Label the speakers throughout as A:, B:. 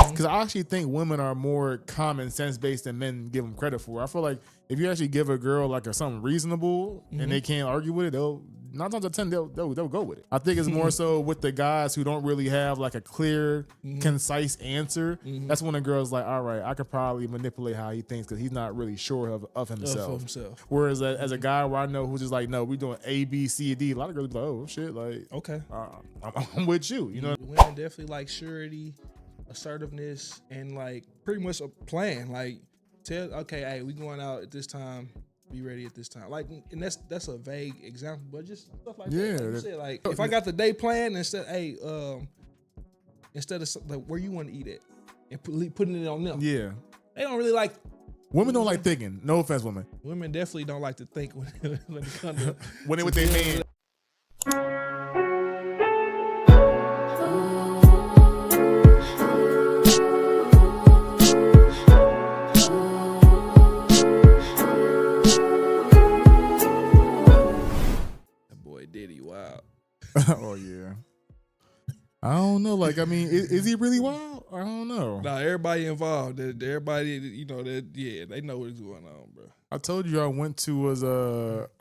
A: Because I actually think women are more common sense based than men give them credit for. I feel like if you actually give a girl like something reasonable and they can't argue with it, they'll 9 times out of 10 they'll go with it. I think it's more so with the guys who don't really have like a clear, concise answer. That's when a girl's like, all right, I could probably manipulate how he thinks because he's not really sure of himself. Whereas as a guy where I know who's just like, no, we doing A, B, C, D. A lot of girls be like, oh shit, like
B: okay,
A: I'm with you. You know,
B: women definitely like surety, assertiveness, and like pretty much a plan. Like tell, okay, hey, we going out at this time. Be ready at this time. Like, and that's a vague example, but just stuff like that. Like you said, like if I got the day planned instead, hey, instead of like where you want to eat at, and putting it on them.
A: Yeah,
B: they don't really like.
A: Women don't like thinking. No offense, women.
B: Women definitely don't like to think when it comes to
A: when they with their man.
B: Diddy, wow.
A: Oh yeah. I don't know. Like, I mean, is he really wild? I don't know.
B: Nah, everybody involved. Everybody, you know, that they know what's going on, bro.
A: I told you I went to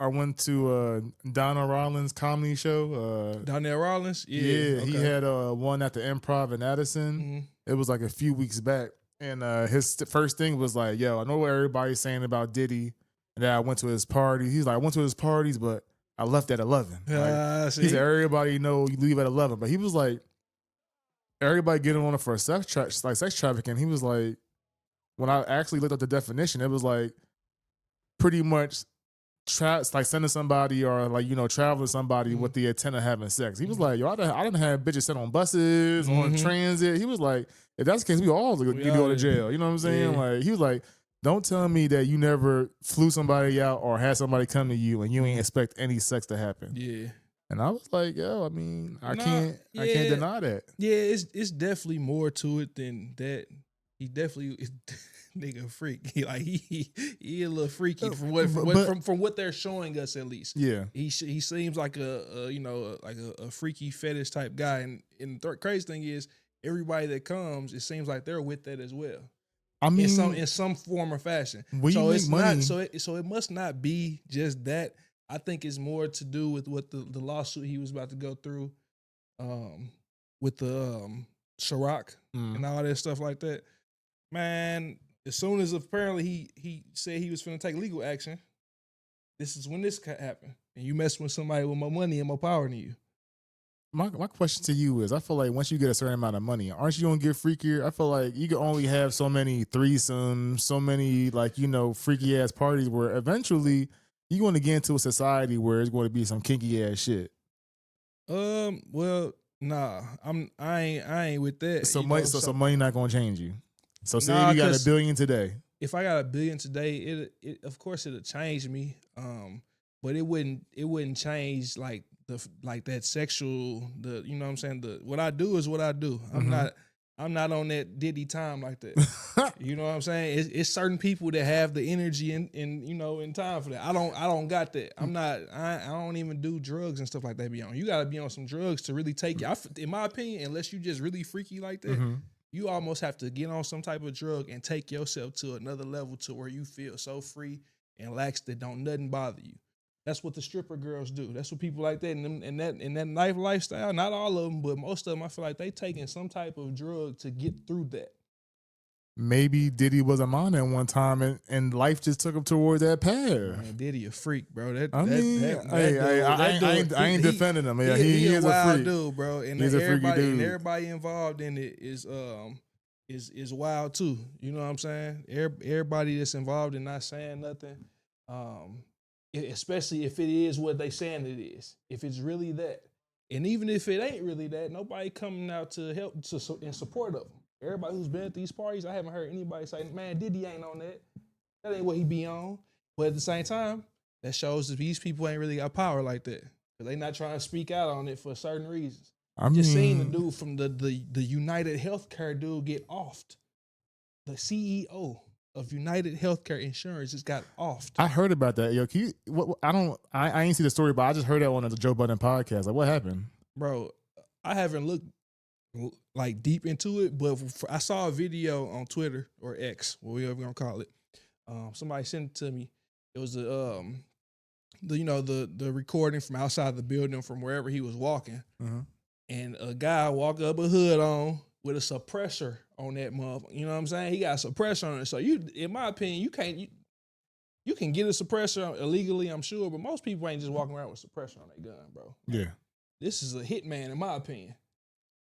A: Donna Rollins' comedy show.
B: Donnell Rollins?
A: Yeah,
B: okay.
A: He had one at the Improv in Addison. It was like a few weeks back. And his first thing was like, yo, I know what everybody's saying about Diddy and that I went to his party. He's like, I went to his parties, but I left at 11. Like, he said, everybody know you leave at 11. But he was like, everybody getting on it for sex trafficking. He was like, when I actually looked up the definition, it was like pretty much like sending somebody or like, you know, traveling somebody with the intent of having sex. He was like, yo, I didn't have bitches sent on buses, on transit. He was like, if that's the case, we all need to go to jail. You know what I'm saying? Like, he was like, don't tell me that you never flew somebody out or had somebody come to you and you ain't expect any sex to happen.
B: Yeah.
A: And I was like, yo, I mean, I can't deny that.
B: Yeah, it's definitely more to it than that. He definitely is nigga freak. He a little freaky from what they're showing us at least.
A: Yeah.
B: He seems like a freaky fetish type guy, and the crazy thing is everybody that comes, it seems like they're with that as well.
A: I mean,
B: in some form or fashion.
A: So it's money.
B: Not so it must not be just that. I think it's more to do with what the lawsuit he was about to go through, with the Ciroc and all that stuff like that. Man, as soon as apparently he said he was finna take legal action, this is when this happened. And you mess with somebody with more money and more power than you.
A: My question to you is, I feel like once you get a certain amount of money, aren't you gonna get freakier? I feel like you can only have so many threesomes, so many like, you know, freaky ass parties where eventually you're going to get into a society where it's going to be some kinky ass shit.
B: Well, nah, I ain't with that.
A: So money not gonna change you. So say if you got $1 billion today.
B: If I got $1 billion today, it of course it'll change me. But it wouldn't change like that sexual, you know what I'm saying? What I do is what I do. I'm not on that Diddy time like that. You know what I'm saying? It's certain people that have the energy and you know, in time for that. I don't got that. I don't even do drugs and stuff like that. You gotta be on some drugs to really take it. In my opinion, unless you just really freaky like that, you almost have to get on some type of drug and take yourself to another level to where you feel so free and lax that don't nothing bother you. That's what the stripper girls do. That's what people like that in that lifestyle. Not all of them, but most of them, I feel like they taking some type of drug to get through that.
A: Maybe Diddy was Amon at one time, and life just took him toward that path.
B: Man, Diddy a freak, bro.
A: I ain't defending him. Yeah, he is a
B: wild
A: freak,
B: dude, bro. And
A: he's a freaky dude.
B: And everybody involved in it is wild too. You know what I'm saying? Everybody that's involved in not saying nothing. Especially if it is what they saying it is. If it's really that. And even if it ain't really that, nobody coming out to help in support of them. Everybody who's been at these parties, I haven't heard anybody say, man, Diddy ain't on that. That ain't what he be on. But at the same time, that shows that these people ain't really got power like that. Because they not trying to speak out on it for certain reasons. Just seen the dude from the United Healthcare dude get offed. The CEO of United Healthcare Insurance just got offed.
A: I heard about that. Yo, I ain't see the story, but I just heard that on the Joe Budden podcast. Like, what happened?
B: Bro, I haven't looked like deep into it, but I saw a video on Twitter or X, whatever we're gonna call it. Somebody sent it to me. It was the recording from outside the building from wherever he was walking, and a guy walked up a hood on with a suppressor on that motherfucker. You know what I'm saying? He got a suppressor on it. So in my opinion, you can get a suppressor illegally, I'm sure, but most people ain't just walking around with suppressor on their gun, bro.
A: Yeah.
B: This is a hitman, in my opinion.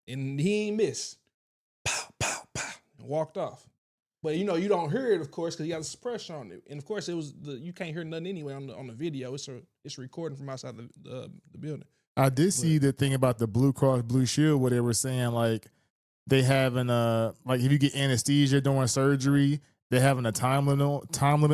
B: And he ain't missed. Pow, pow, pow. And walked off. But you don't hear it, of course, because he got a suppressor on it. And of course, you can't hear nothing anyway on the video. It's a recording from outside the building.
A: I did see the thing about the Blue Cross Blue Shield where they were saying like they having like if you get anesthesia during surgery, they having a time limit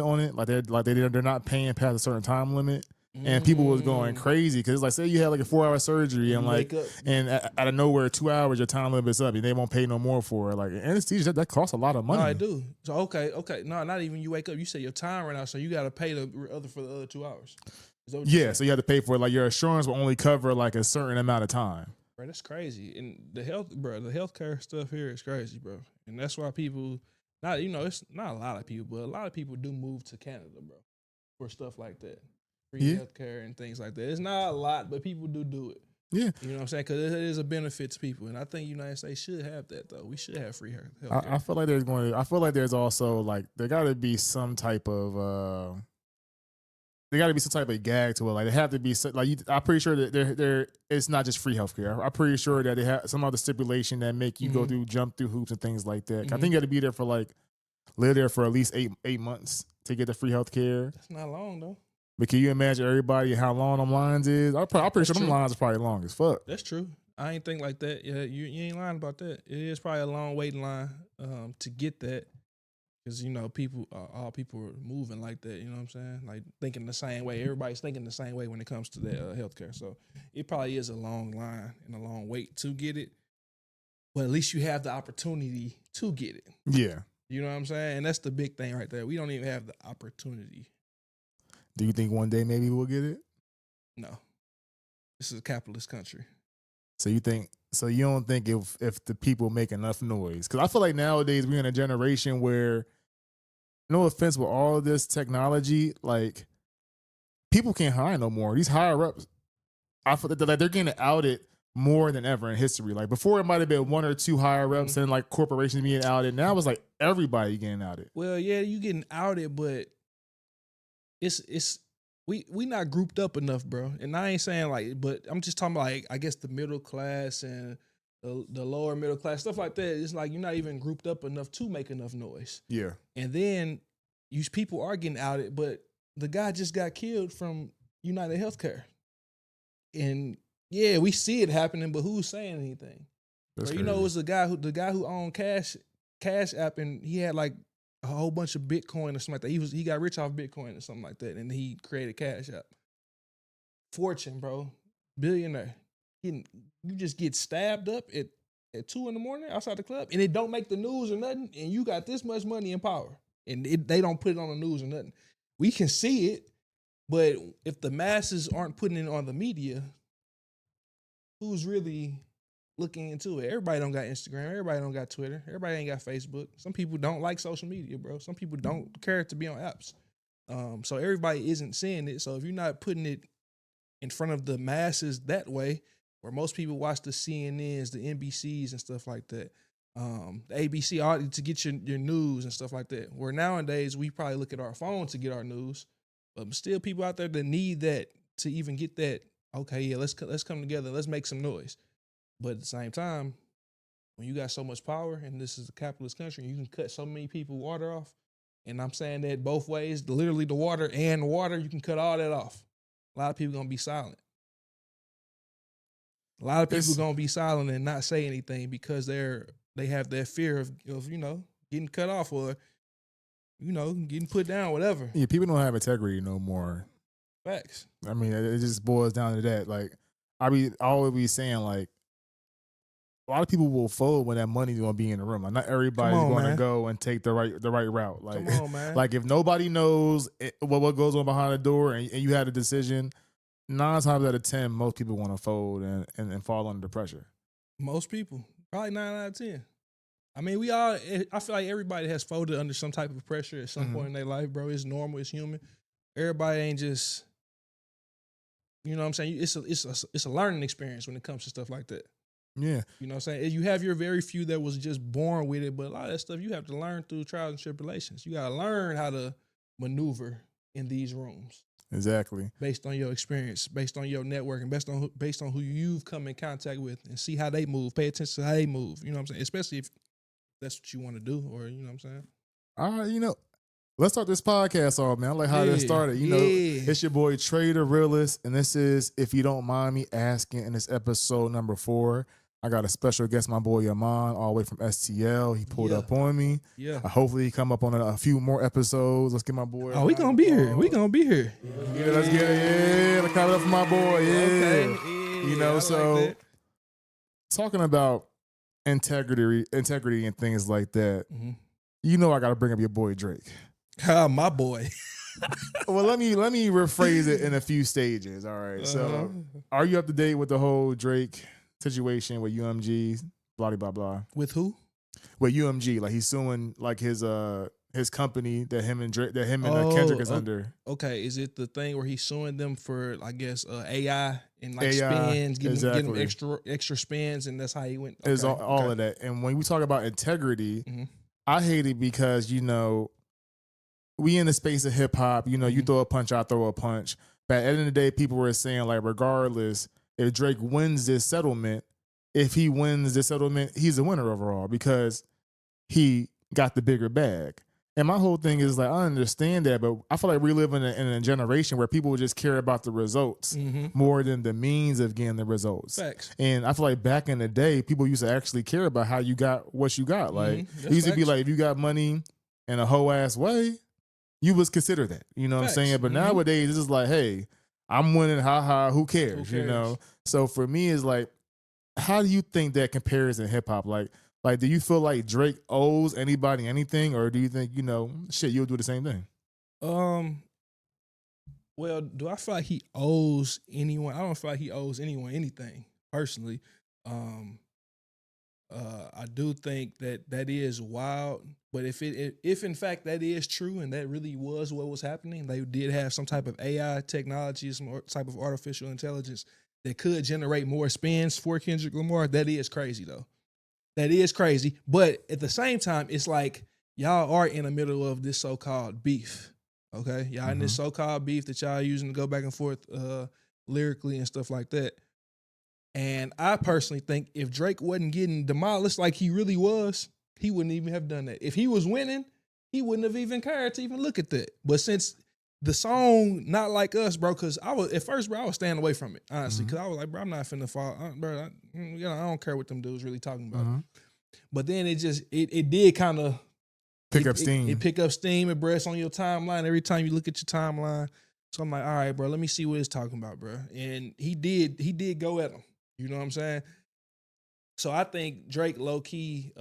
A: on it. They're not paying past a certain time limit. And people was going crazy because it's like, say you had like a 4-hour surgery and like, and out of nowhere, 2 hours, your time limit's up and they won't pay no more for it. Like anesthesia, that costs a lot of money.
B: No, I do. So, okay. No, not even you wake up. You say your time ran out, so you got to pay for the other 2 hours. Yeah,
A: so you have to pay for it. Like your insurance will only cover like a certain amount of time.
B: Bro, that's crazy. And the healthcare stuff here is crazy, bro. And that's why people, it's not a lot of people, but a lot of people do move to Canada, bro, for stuff like that. Healthcare and things like that. It's not a lot, but people do it.
A: Yeah.
B: You know what I'm saying? Because it is a benefit to people. And I think the United States should have that, though. We should have free healthcare.
A: I feel like there's also like, there got to be some type of, gag to it. Like there have to be I'm pretty sure that it's not just free healthcare. I'm pretty sure that they have some other stipulation that make you jump through hoops and things like that. I think you got to be there for live there for at least 8 months to get the free healthcare.
B: That's not long though.
A: But can you imagine everybody how long them lines is? I'm pretty sure them lines are probably long as fuck.
B: That's true. I ain't think like that. Yeah, you ain't lying about that. It is probably a long waiting line to get that. Because, all people are moving like that, you know what I'm saying? Like thinking the same way. Everybody's thinking the same way when it comes to that healthcare. So it probably is a long line and a long wait to get it. But at least you have the opportunity to get it.
A: Yeah.
B: You know what I'm saying? And that's the big thing right there. We don't even have the opportunity.
A: Do you think one day maybe we'll get it?
B: No. This is a capitalist country.
A: So you don't think if the people make enough noise? Because I feel like nowadays we're in a generation where, no offense, with all of this technology, like people can't hide no more. These higher ups, I feel that they're getting outed more than ever in history. Like before, it might have been 1 or 2 higher ups and like corporations being outed. Now it's like everybody getting outed.
B: Well, yeah, you getting outed, but we not grouped up enough, bro. And I ain't saying but I'm just talking about I guess the middle class and the lower middle class, stuff like that. It's like you're not even grouped up enough to make enough noise.
A: Yeah.
B: And then people are getting outed, but the guy just got killed from United Healthcare. And yeah, we see it happening, but who's saying anything? Or, it was the guy who owned Cash App, and he had like a whole bunch of Bitcoin or something like that. He got rich off Bitcoin or something like that, and he created Cash App. Fortune, bro, billionaire. You just get stabbed up at 2 a.m. outside the club, and it don't make the news or nothing. And you got this much money and power, and they don't put it on the news or nothing. We can see it, but if the masses aren't putting it on the media, who's really looking into it? Everybody don't got Instagram. Everybody don't got Twitter. Everybody ain't got Facebook. Some people don't like social media, bro. Some people don't care to be on apps. So everybody isn't seeing it. So if you're not putting it in front of the masses that way, where most people watch the CNNs, the NBCs and stuff like that, the ABC to get your news and stuff like that, where nowadays we probably look at our phone to get our news, but still people out there that need that to even get that. Okay, yeah, let's come together. Let's make some noise. But at the same time, when you got so much power, and this is a capitalist country, you can cut so many people water off. And I'm saying that both ways, literally the water and the water, you can cut all that off. A lot of people going to be silent. A lot of people going to be silent and not say anything because they have that fear of getting cut off or, getting put down, whatever.
A: Yeah, people don't have integrity no more.
B: Facts.
A: I mean, it just boils down to that. Like, I always be saying, like, a lot of people will fold when that money's gonna be in the room. Like, not everybody's gonna go and take the right route. Like,
B: come on, man.
A: Like if nobody knows what goes on behind the door, and you had a decision, 9 times out of 10, most people want to fold and fall under the pressure.
B: Most people, Probably 9 out of 10. I mean, I feel like everybody has folded under some type of pressure at some point in their life, bro. It's normal. It's human. Everybody ain't just, you know what I'm saying? It's a learning experience when it comes to stuff like that.
A: Yeah.
B: You know what I'm saying? You have your very few that was just born with it, but a lot of that stuff you have to learn through trials and tribulations. You got to learn how to maneuver in these rooms.
A: Exactly.
B: Based on your experience, based on your networking, based on who you've come in contact with, and see how they move. Pay attention to how they move. You know what I'm saying? Especially if that's what you want to do, or you know what I'm saying?
A: All right, let's start this podcast off, man. I like how this started. It's your boy TravTheRealist, and this is, if you don't mind me asking, in this episode number 4. I got a special guest, my boy Amon, all the way from STL. He pulled up on me.
B: Yeah.
A: Hopefully he come up on a few more episodes. Let's get my boy.
B: Oh, we gonna be here. We gonna be here.
A: Yeah, let's get it. Yeah, let's clap it up for my boy. Yeah.
B: Okay.
A: Yeah, so
B: like
A: talking about integrity and things like that. I got to bring up your boy Drake.
B: My boy.
A: Well, let me rephrase it in a few stages. All right. So, are you up to date with the whole Drake situation with UMG, blah blah blah?
B: With who?
A: With UMG, like he's suing like his company that him and Kendrick is under.
B: Okay, is it the thing where he's suing them for, I guess, AI and like
A: AI,
B: spins, getting
A: exactly.
B: extra spins, and that's how he went?
A: Okay, it's all of that. And when we talk about integrity, I hate it because we in the space of hip hop. You throw a punch, I throw a punch. But at the end of the day, people were saying like, regardless, if Drake wins this settlement, he's a winner overall because he got the bigger bag. And my whole thing is like, I understand that, but I feel like we live in a generation where people just care about the results more than the means of getting the results.
B: Facts.
A: And I feel like back in the day, people used to actually care about how you got what you got. Like, it used to be like, if you got money in a whole ass way, you was consider that. You know what I'm saying? But nowadays, it's just like, hey, I'm winning, who cares? So for me, it's like, how do you think that compares in hip hop? Like, do you feel like Drake owes anybody anything, or do you think, you'll do the same thing?
B: Well, do I feel like he owes anyone? I don't feel like he owes anyone anything, personally. I do think that is wild, but if in fact that is true and that really was what was happening, they did have some type of AI technology, some type of artificial intelligence that could generate more spins for Kendrick Lamar. That is crazy, though. That is crazy. But at the same time, it's like y'all are in the middle of this so-called beef. Okay? Y'all in this so-called beef that y'all using to go back and forth lyrically and stuff like that. And I personally think if Drake wasn't getting demolished like he really was, he wouldn't even have done that. If he was winning, he wouldn't have even cared to even look at that. But since the song Not Like Us, bro, because I was staying away from it, honestly, because I was like, bro, I'm not finna fall. Bro, I don't care what them dudes really talking about. But then it did kind of
A: pick up steam.
B: It pick up steam and breasts on your timeline every time you look at your timeline. So I'm like, all right, bro, let me see what it's talking about, bro. And he did go at him. You know what I'm saying? So I think Drake low-key,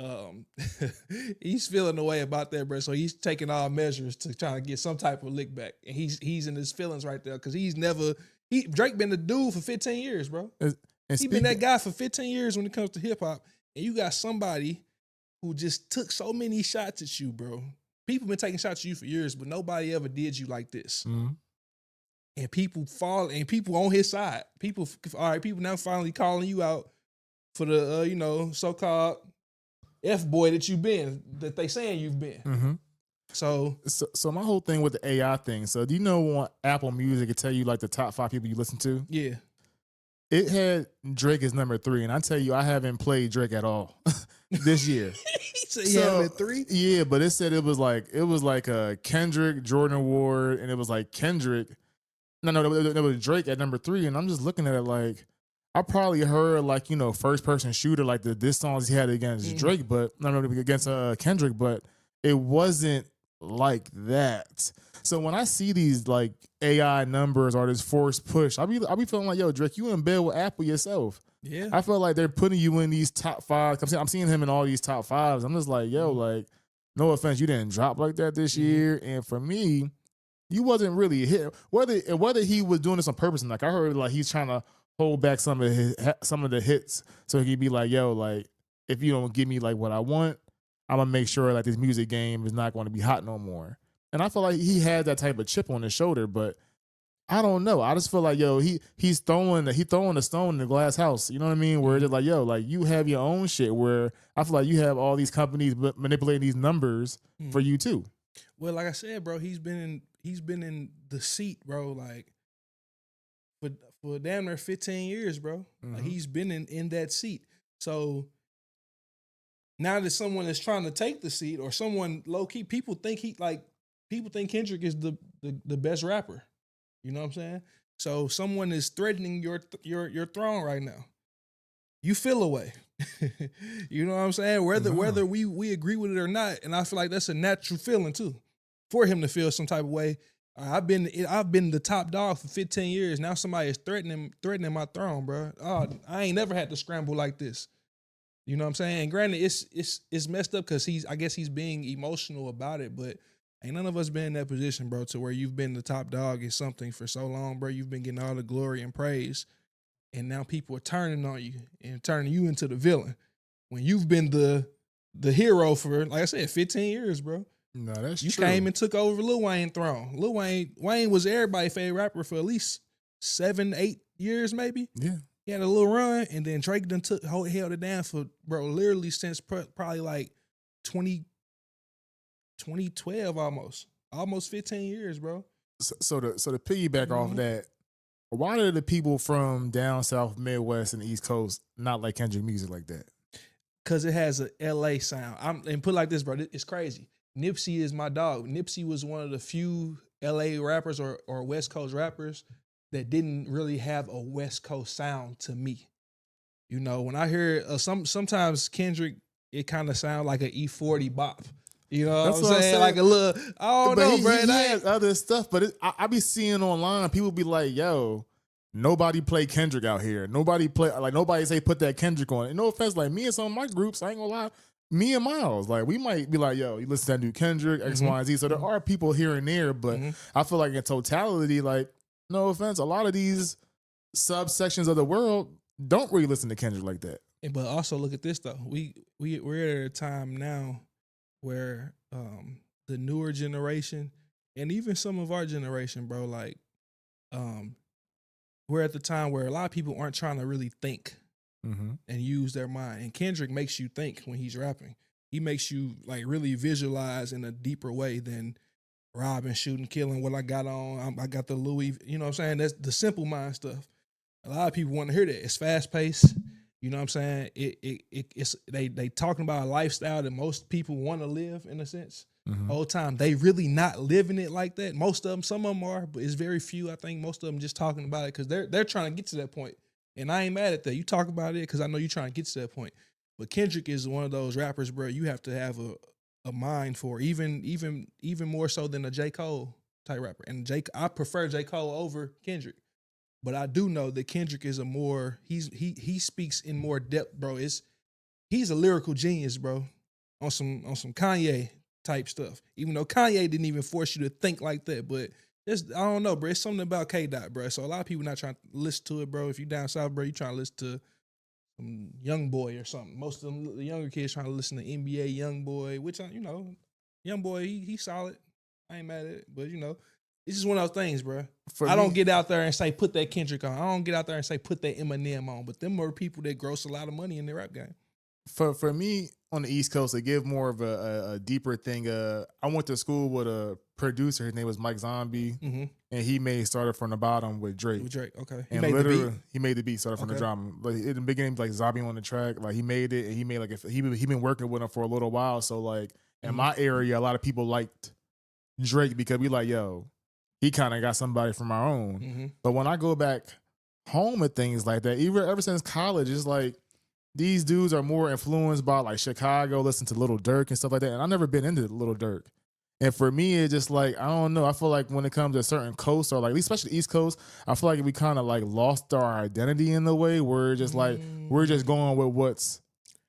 B: he's feeling the way about that, bro. So he's taking all measures to try to get some type of lick back. And he's in his feelings right there because Drake been the dude for 15 years, bro. He been that guy for 15 years when it comes to hip-hop. And you got somebody who just took so many shots at you, bro. People been taking shots at you for years, but nobody ever did you like this. And people on his side. People now finally calling you out for the so-called F-boy that they saying you've been. So
A: my whole thing with the AI thing. So do you know on Apple Music it tell you like the top 5 people you listen to?
B: Yeah.
A: It had Drake as number 3, and I tell you, I haven't played Drake at all this year.
B: He had 3?
A: Yeah, but it said it was like Kendrick, Jordan Ward, and it was like Kendrick. No, there was Drake at number 3, and I'm just looking at it like, I probably heard like, first person shooter, like the diss songs he had against Drake, but against Kendrick, but it wasn't like that. So when I see these like AI numbers or this forced push, I'll be feeling like, yo, Drake, you in bed with Apple yourself.
B: Yeah.
A: I feel like they're putting you in these top 5. I'm seeing him in all these top 5s. I'm just like, yo, like, no offense, you didn't drop like that this year. And for me, you wasn't really hit. Whether he was doing this on purpose, and like I heard like he's trying to hold back some of the hits so he could be like, yo, like if you don't give me like what I want, I'm gonna make sure like this music game is not going to be hot no more. And I feel like he had that type of chip on his shoulder, but I don't know. I just feel like he's throwing a stone in the glass house. You know what I mean? Where it's just like like you have your own shit. Where I feel like you have all these companies manipulating these numbers for you too.
B: Well, like I said, bro, he's been in the seat, bro. Like for damn near 15 years, bro. Like he's been in that seat. So now that someone is trying to take the seat, or someone low key, people think Kendrick is the best rapper. You know what I'm saying? So someone is threatening your throne right now. You feel away. You know what I'm saying? Whether we agree with it or not, and I feel like that's a natural feeling too, for him to feel some type of way. I've been the top dog for 15 years. Now somebody is threatening my throne, bro. Oh, I ain't never had to scramble like this. You know what I'm saying? And granted, it's messed up because I guess he's being emotional about it, but ain't none of us been in that position, bro, to where you've been the top dog in something for so long, bro. You've been getting all the glory and praise, and now people are turning on you and turning you into the villain when you've been the hero for, like I said, 15 years, bro.
A: No, that's
B: you
A: true.
B: Came and took over Lil Wayne throne. Wayne was everybody's favorite rapper for at least 7-8 years, maybe.
A: Yeah.
B: He had a little run, and then Drake done held it down for, bro, literally since probably like 2012 almost 15 years, bro.
A: So to piggyback off that, why do the people from down south, Midwest, and East Coast not like Kendrick music like that?
B: Because it has a LA sound. And put it like this, bro, it's crazy. Nipsey is my dog. Nipsey was one of the few LA rappers or West Coast rappers that didn't really have a West Coast sound to me. You know, when I hear sometimes Kendrick, it kind of sounds like an E40 bop. You know what I'm saying? Like a little, I don't know, bro.
A: He has other stuff, but I be seeing online, people be like, yo, nobody play Kendrick out here. Nobody say put that Kendrick on. And no offense, like me and some of my groups, I ain't gonna lie, me and Miles, like we might be like, yo, you listen to that new Kendrick, X, Y, and Z. So there are people here and there, but I feel like in totality, like, no offense, a lot of these subsections of the world don't really listen to Kendrick like that.
B: But also look at this though. We're at a time now where the newer generation and even some of our generation, bro, like we're at the time where a lot of people aren't trying to really think and use their mind. And Kendrick makes you think when he's rapping. He makes you like really visualize in a deeper way than robbing, shooting, killing, what I got on. I got the Louis, you know what I'm saying? That's the simple mind stuff. A lot of people want to hear that. It's fast paced. You know what I'm saying? It's they talking about a lifestyle that most people want to live in a sense. Whole time they really not living it like that. Most of them, some of them are, but it's very few. I think most of them just talking about it because they're trying to get to that point. And I ain't mad at that. You talk about it because I know you're trying to get to that point. But Kendrick is one of those rappers, bro. You have to have a mind for even more so than a J. Cole type rapper. And I prefer J. Cole over Kendrick. But I do know that Kendrick is he speaks in more depth, bro. He's a lyrical genius, bro. On some Kanye type stuff. Even though Kanye didn't even force you to think like that, but I don't know, bro. It's something about K-Dot, bro. So a lot of people not trying to listen to it, bro. If you down south, bro, you trying to listen to some Young Boy or something. Most of them, the younger kids trying to listen to NBA Young Boy, which Young Boy, he's solid. I ain't mad at it, but it's just one of those things, bro. I don't get out there and say put that Kendrick on. I don't get out there and say put that Eminem on. But them are people that gross a lot of money in their rap game.
A: For me on the East Coast, they give more of a deeper thing. I went to school with a producer. His name was Mike Zombie, and he Started From the Bottom with Drake.
B: Okay.
A: He made the beat Started From the Drama. Like in the beginning, like Zombie on the track, like he made it, and he made he been working with him for a little while. So like in my area, a lot of people liked Drake because we like, yo, he kind of got somebody from our own. But when I go back home and things like that, even ever since college, it's like these dudes are more influenced by like Chicago, listen to Lil Durk and stuff like that. And I've never been into Lil Durk. And for me, it's just like, I don't know. I feel like when it comes to certain coasts or like, especially the East Coast, I feel like we kind of like lost our identity in the way where just like, we're just going with what's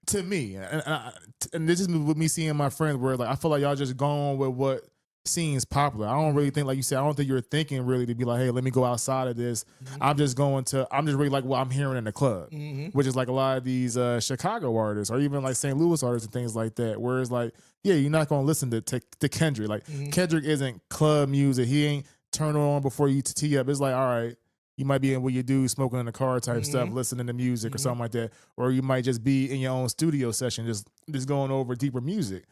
A: to me. And this is with me seeing my friends where like, I feel like y'all just going with what scene's popular. I don't really think, like you said, I don't think you're thinking really to be like, hey, let me go outside of this.
B: Mm-hmm.
A: I'm just really like what I'm hearing in the club, which is like a lot of these Chicago artists or even like St. Louis artists and things like that. Whereas like, yeah, you're not going to listen to Kendrick. Like Kendrick isn't club music. He ain't turn on before you tee up. It's like, all right, you might be in with your dude smoking in the car type stuff, listening to music or something like that. Or you might just be in your own studio session, just going over deeper music.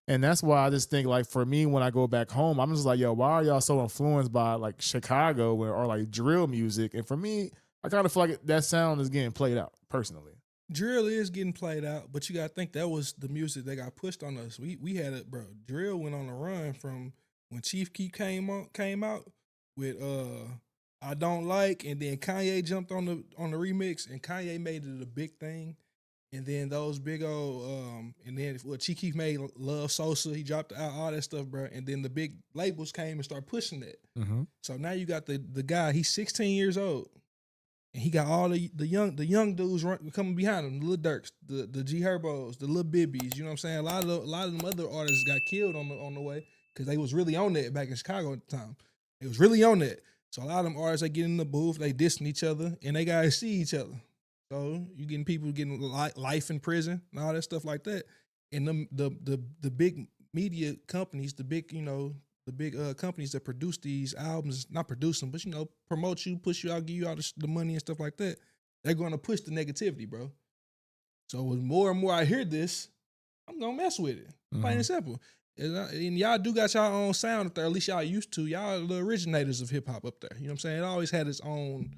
A: And that's why I just think, like, for me, when I go back home, I'm just like, yo, why are y'all so influenced by, like, Chicago or like, drill music? And for me, I kind of feel like that sound is getting played out, personally.
B: Drill is getting played out, but you got to think that was the music that got pushed on us. We had it, bro. Drill went on a run from when Chief Keef came out with I Don't Like, and then Kanye jumped on the remix, and Kanye made it a big thing. And then those big old, and then Chief Keef made Love Sosa, he dropped out all that stuff, bro. And then the big labels came and started pushing that. So now you got the guy, he's 16 years old, and he got all the young dudes coming behind him, the Lil Durks, the G Herbos, the Lil Bibbies. You know what I'm saying? A lot of them other artists got killed on the way because they was really on that back in Chicago at the time. It was really on that. So a lot of them artists, they get in the booth, they dissing each other, and they gotta see each other. So you getting people getting life in prison and all that stuff like that. And the big media companies, the big companies that produce these albums, not produce them, but promote you, push you out, give you all the money and stuff like that. They're going to push the negativity, bro. So with more and more I hear this, I'm gonna mess with it. Plain and simple. And y'all do got y'all own sound up there. At least y'all used to. Y'all are the originators of hip hop up there. You know what I'm saying? It always had its own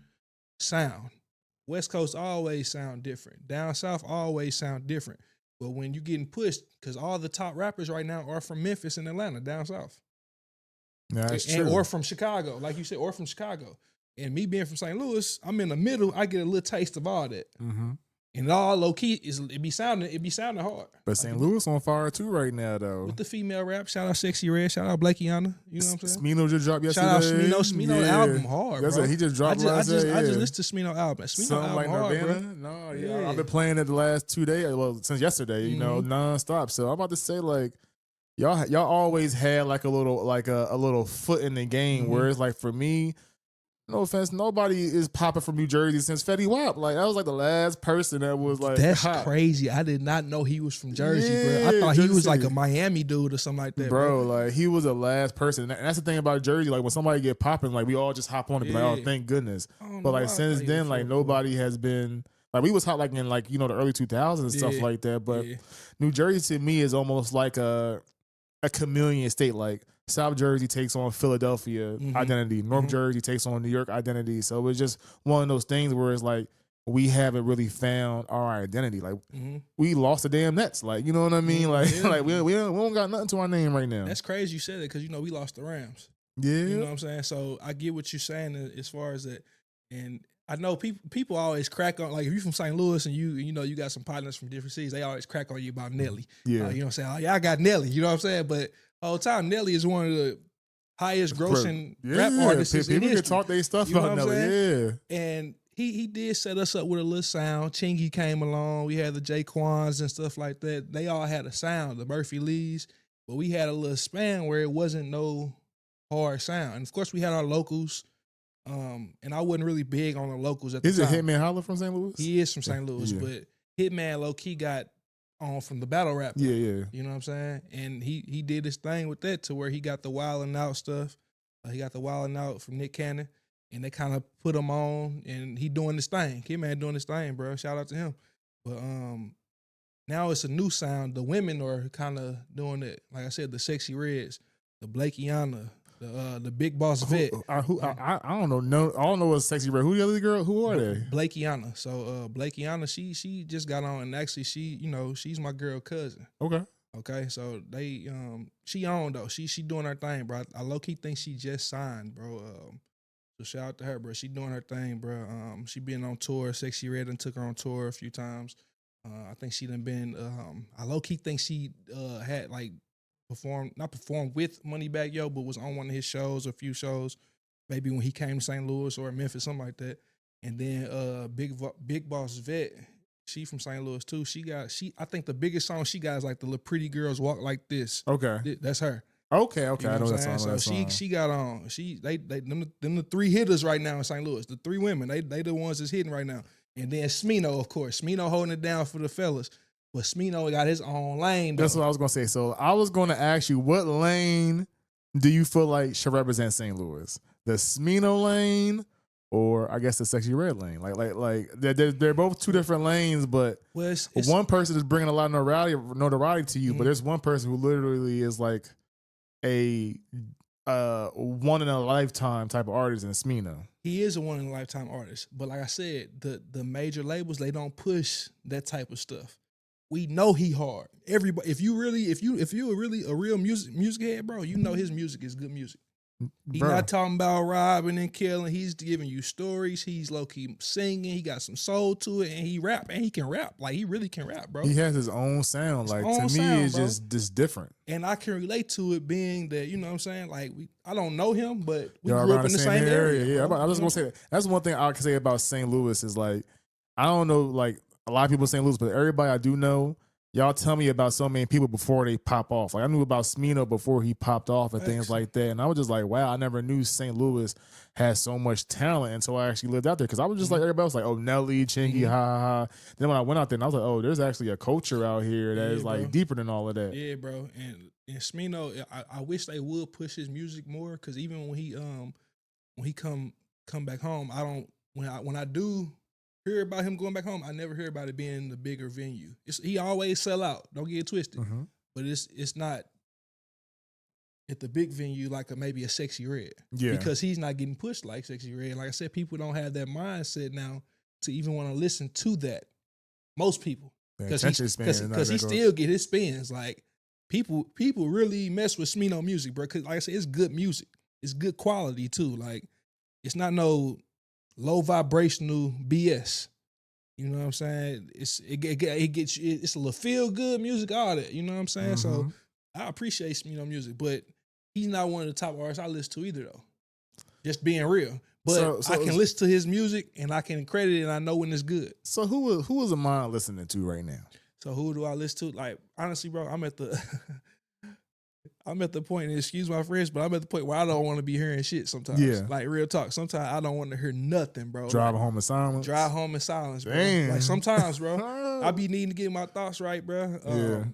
B: sound. West Coast always sound different. Down South always sound different. But when you getting pushed, because all the top rappers right now are from Memphis and Atlanta, down South.
A: Yeah, that's true.
B: Or from Chicago, like you said, or from Chicago. And me being from St. Louis, I'm in the middle. I get a little taste of all that. And all low key it be sounding hard.
A: But St. Louis on fire too right now though.
B: With the female rap, shout out Sexxxy Red, shout out Blakeyana. You know what I'm saying?
A: Smino just dropped yesterday.
B: Shout out Smino. Smino album hard,
A: That's
B: bro.
A: He just dropped
B: I
A: last day.
B: I just listened to Smino album. Smino
A: Something
B: album
A: like
B: hard,
A: Nirvana.
B: bro.
A: No, yeah. I've been playing it the last 2 days. Well, since yesterday, nonstop. So I'm about to say, like, y'all always had like a little foot in the game. Whereas like for me, no offense, nobody is popping from New Jersey since Fetty Wap. Like that was like the last person that was like
B: that's
A: hot.
B: crazy. I did not know he was from Jersey, bro. I thought he was like a Miami dude or something like that,
A: bro. Like he was the last person, and that's the thing about Jersey. Like when somebody get popping, like we all just hop on and be like, oh, thank goodness. But like since then, like nobody has been. Like we was hot like in like the early 2000s and stuff like that. But New Jersey to me is almost like a chameleon state. Like South Jersey takes on Philadelphia identity. North Jersey takes on New York identity. So it's just one of those things where it's like we haven't really found our identity. Like we lost the damn Nets. Like, you know what I mean? Like we don't got nothing to our name right now.
B: That's crazy you said that because we lost the Rams.
A: Yeah.
B: You know what I'm saying? So I get what you're saying as far as that. And I know people always crack on, like if you're from St. Louis and you got some partners from different cities, they always crack on you about Nelly.
A: Yeah.
B: You know what I'm saying? Oh, yeah, I got Nelly. You know what I'm saying? But whole time, Nelly is one of the highest grossing rap artists in history.
A: People can talk their stuff about Nelly. Yeah.
B: And he did set us up with a little sound. Chingy came along. We had the Jaquans and stuff like that. They all had a sound, the Murphy Lees. But we had a little span where it wasn't no hard sound. And of course, we had our locals. And I wasn't really big on the locals at the time.
A: Is it Hitman Holla from St. Louis?
B: He is from St. Louis, but Hitman low-key got on from the battle rap.
A: Yeah.
B: You know what I'm saying? And he did his thing with that to where he got the Wildin' Out stuff. He got the Wildin' Out from Nick Cannon, and they kind of put him on, and he doing his thing. Hitman doing his thing, bro. Shout out to him. But now it's a new sound. The women are kind of doing it. Like I said, the Sexxxy Reds, the Blakeyana, the Big Boss Vet.
A: I don't know. No, I don't know what's Sexxxy Red. Who the other girl? Who are they?
B: Blakeyana. So Blakeyana, she just got on, and actually she's my girl cousin. Okay. So they she on though. She doing her thing, bro. I low key think she just signed, bro. So shout out to her, bro. She doing her thing, bro. She been on tour. Sexxxy Red and took her on tour a few times. I think she done been. I low key think she had like not performed with Moneybagg Yo, but was on one of his shows, a few shows, maybe when he came to St. Louis or Memphis, something like that. And then Big Boss Vet, she from St. Louis too. I think the biggest song she got is like the Little Pretty Girls Walk Like This.
A: Okay.
B: That's her.
A: Okay,
B: You
A: I
B: know
A: know
B: what I'm
A: that
B: saying?
A: song. I know
B: So
A: that song.
B: she got on. Them the three hitters right now in St. Louis. The three women. They the ones that's hitting right now. And then Smino, of course. Smino holding it down for the fellas. But Smino got his own lane though.
A: That's what I was gonna say. So I was gonna ask you, what lane do you feel like should represent St. Louis? The Smino lane, or I guess the Sexxxy Red lane? Like they're both two different lanes, but
B: Well, it's
A: one person is bringing a lot of notoriety to you, but there's one person who literally is like a one in a lifetime type of artist in Smino.
B: he is a one in a lifetime artist. But like I said, the major labels, they don't push that type of stuff. We know he hard. Everybody, if you're really a real music head, bro, you know his music is good music. He's not talking about robbing and killing. He's giving you stories. He's low key singing. He got some soul to it, and he rap, and he can rap. Like he really can rap, bro.
A: He has his own sound. Like to me, it's just different.
B: And I can relate to it being that, you know what I'm saying? Like I don't know him, but we
A: Y'all
B: grew up in the same area.
A: Yeah, I was gonna say that. That's one thing I can say about St. Louis is like, I don't know, like a lot of people in St. Louis, but everybody I do know, y'all tell me about so many people before they pop off. Like I knew about Smino before he popped off and things like that. And I was just like, wow, I never knew St. Louis had so much talent until I actually lived out there. Cause I was just like, everybody was like, oh, Nelly, Chingy, ha ha ha. Then when I went out there and I was like, oh, there's actually a culture out here that is like deeper than all of that.
B: Yeah, bro. And Smino, I wish they would push his music more. Cause even when he come back home, when I do hear about him going back home, I never hear about it being the bigger venue. He always sell out. Don't get it twisted. But it's not at the big venue like maybe a Sexxxy Red.
A: Yeah.
B: Because he's not getting pushed like Sexxxy Red. Like I said, people don't have that mindset now to even want to listen to that. Most people. Because he still get his spins. Like people really mess with Smino music, bro. Cause like I said, it's good music. It's good quality too. Like it's not no low vibrational BS. You know what I'm saying? It gets you, it's a little feel good music, all that. You know what I'm saying? So I appreciate Smino music, but he's not one of the top artists I listen to either though. Just being real. But I can listen to his music and I can credit it and I know when it's good.
A: So who is Amon listening to right now?
B: So who do I listen to? Like honestly, bro, I'm at the point, and excuse my French, but I'm at the point where I don't want to be hearing shit sometimes. Yeah. Like real talk. Sometimes I don't want to hear nothing, bro.
A: Drive home in silence.
B: Drive home in silence, bro.
A: Damn.
B: Like sometimes, bro, I be needing to get my thoughts right, bro.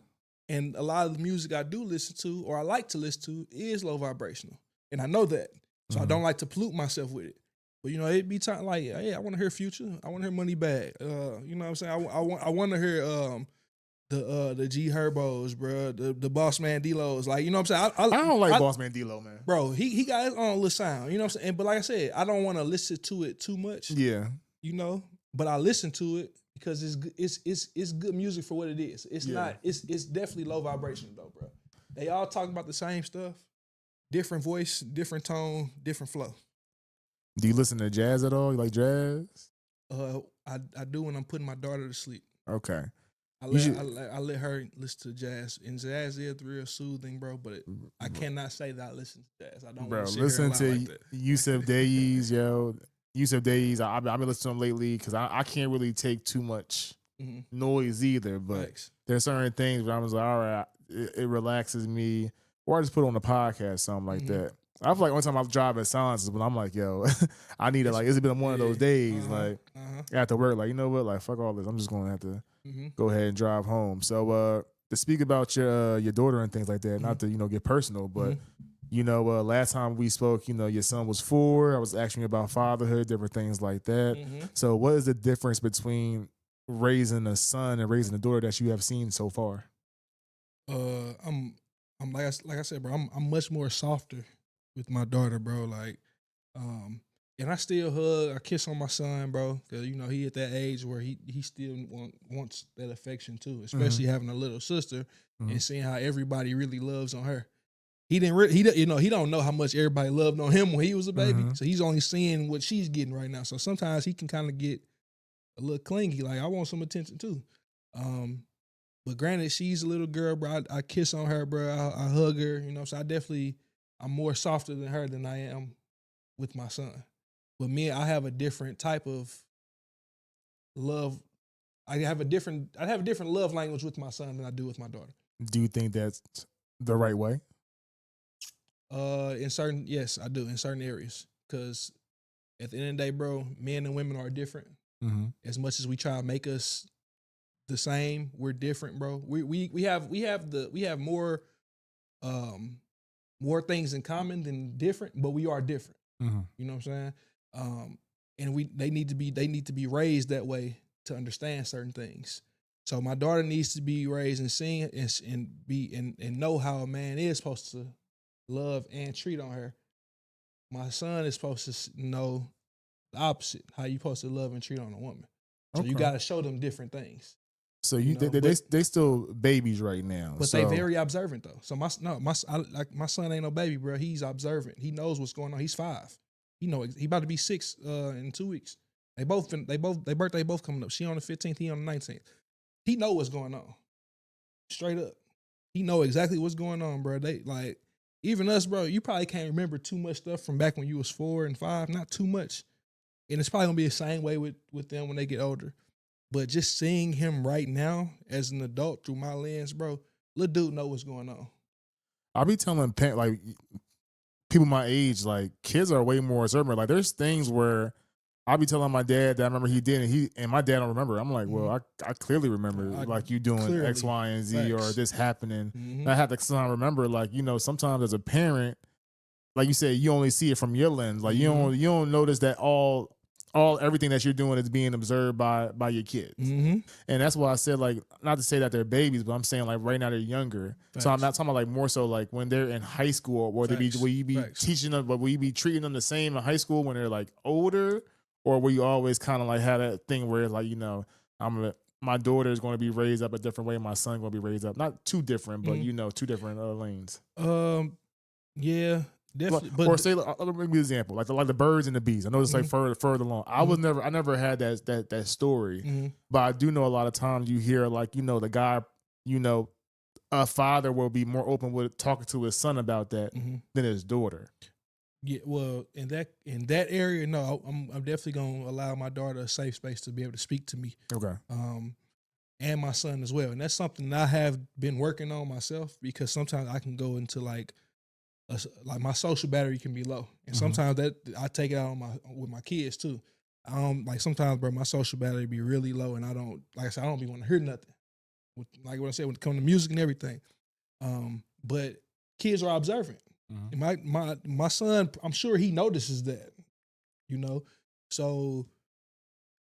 B: And a lot of the music I do listen to, or I like to listen to, is low vibrational. And I know that. So I don't like to pollute myself with it. But, you know, it'd be time like, hey, I want to hear Future. I want to hear Moneybagg. You know what I'm saying? I want to hear the G Herbos, bro. The Boss Man D-Los. Like, you know what I'm saying?
A: I don't like Boss Man D-Lo, man.
B: Bro, he got his own little sound. You know what I'm saying? But like I said, I don't want to listen to it too much.
A: Yeah.
B: You know? But I listen to it because it's good music for what it is. It's not, it's definitely low vibration though, bro. They all talking about the same stuff. Different voice, different tone, different flow.
A: Do you listen to jazz at all? You like jazz?
B: I do when I'm putting my daughter to sleep.
A: Okay.
B: I let her listen to jazz, and jazz is real soothing, bro. But I cannot say that I listen to jazz. I don't. Bro,
A: listen to like Yusuf Days, yo. Yusuf Days. I've been listening to him lately because I can't really take too much noise either. But there's certain things where I was like, all right, it relaxes me. Or I just put on a podcast, something like that. I feel like one time I drive in silence is when I'm like, yo, I need to like, it's been one of those days, like, after work, like, you know what, like, fuck all this. I'm just going to have to go ahead and drive home. So to speak about your daughter and things like that, not to, you know, get personal, but, you know, last time we spoke, you know, your son was 4. I was asking you about fatherhood, different things like that. So what is the difference between raising a son and raising a daughter that you have seen so far?
B: I'm like I said, bro, I'm much more softer with my daughter, bro. Like, and I still hug, I kiss on my son, bro, because you know he at that age where he still wants that affection too, especially having a little sister and seeing how everybody really loves on her. He don't know how much everybody loved on him when he was a baby, so he's only seeing what she's getting right now. So sometimes he can kind of get a little clingy, like I want some attention too. But granted, she's a little girl, bro. I kiss on her, bro. I hug her, you know. So I'm more softer than her than I am with my son. But I have a different type of love. I have a different love language with my son than I do with my daughter.
A: Do you think that's the right way?
B: Yes, I do in certain areas. Because at the end of the day, bro, men and women are different.
A: Mm-hmm.
B: As much as we try to make us the same, we're different, bro. We have more things in common than different, but we are different.
A: Mm-hmm.
B: You know what I'm saying? And they need to be raised that way to understand certain things. So my daughter needs to be raised and seen and know how a man is supposed to love and treat on her. My son is supposed to know the opposite, how you supposed to love and treat on a woman. So you
A: Okay.
B: got to show them different things.
A: So
B: But
A: they still babies right now.
B: But
A: so.
B: they very observant though. So my son ain't no baby, bro. He's observant. He knows what's going on. He's 5. He about to be 6 in 2 weeks. They birthday both coming up. She on the 15th, he on the 19th. He know what's going on. Straight up. He know exactly what's going on, bro. They like even us, bro, you probably can't remember too much stuff from back when you was 4 and 5, not too much. And it's probably gonna be the same way with them when they get older. But just seeing him right now as an adult through my lens, bro, little dude know what's going on.
A: I'll be telling like people my age, like kids are way more observant. Like there's things where I'll be telling my dad that I remember he did, and my dad don't remember. I'm like, well, I clearly remember like you doing X, Y, and Z,
B: Facts.
A: or this happening. And I have to sometimes remember, like sometimes as a parent, like you said, you only see it from your lens. Like you don't notice that all everything that you're doing is being observed by your kids. And that's why I said, like, not to say that they're babies, but I'm saying like right now they're younger. Facts. So I'm not talking about like more so like when they're in high school, or will you be teaching them, but will you be treating them the same in high school when they're like older, or will you always kind of like have that thing where like my daughter is going to be raised up a different way, my son going to be raised up not too different, but two different lanes.
B: Yeah. Definitely,
A: or say, let me give you an example, like the birds and the bees. I know it's like further along. I never had that story, but I do know a lot of times you hear like the guy, a father will be more open with talking to his son about that than his daughter.
B: Yeah, well, in that area, no, I'm definitely gonna allow my daughter a safe space to be able to speak to me.
A: Okay.
B: And my son as well, and that's something that I have been working on myself, because sometimes I can go into like my social battery can be low, and sometimes that I take it out with my kids too. Like sometimes, bro, my social battery be really low, and I don't be wanting to hear nothing. Like what I said, when it comes to music and everything. But kids are observant. And my son, I'm sure he notices that, So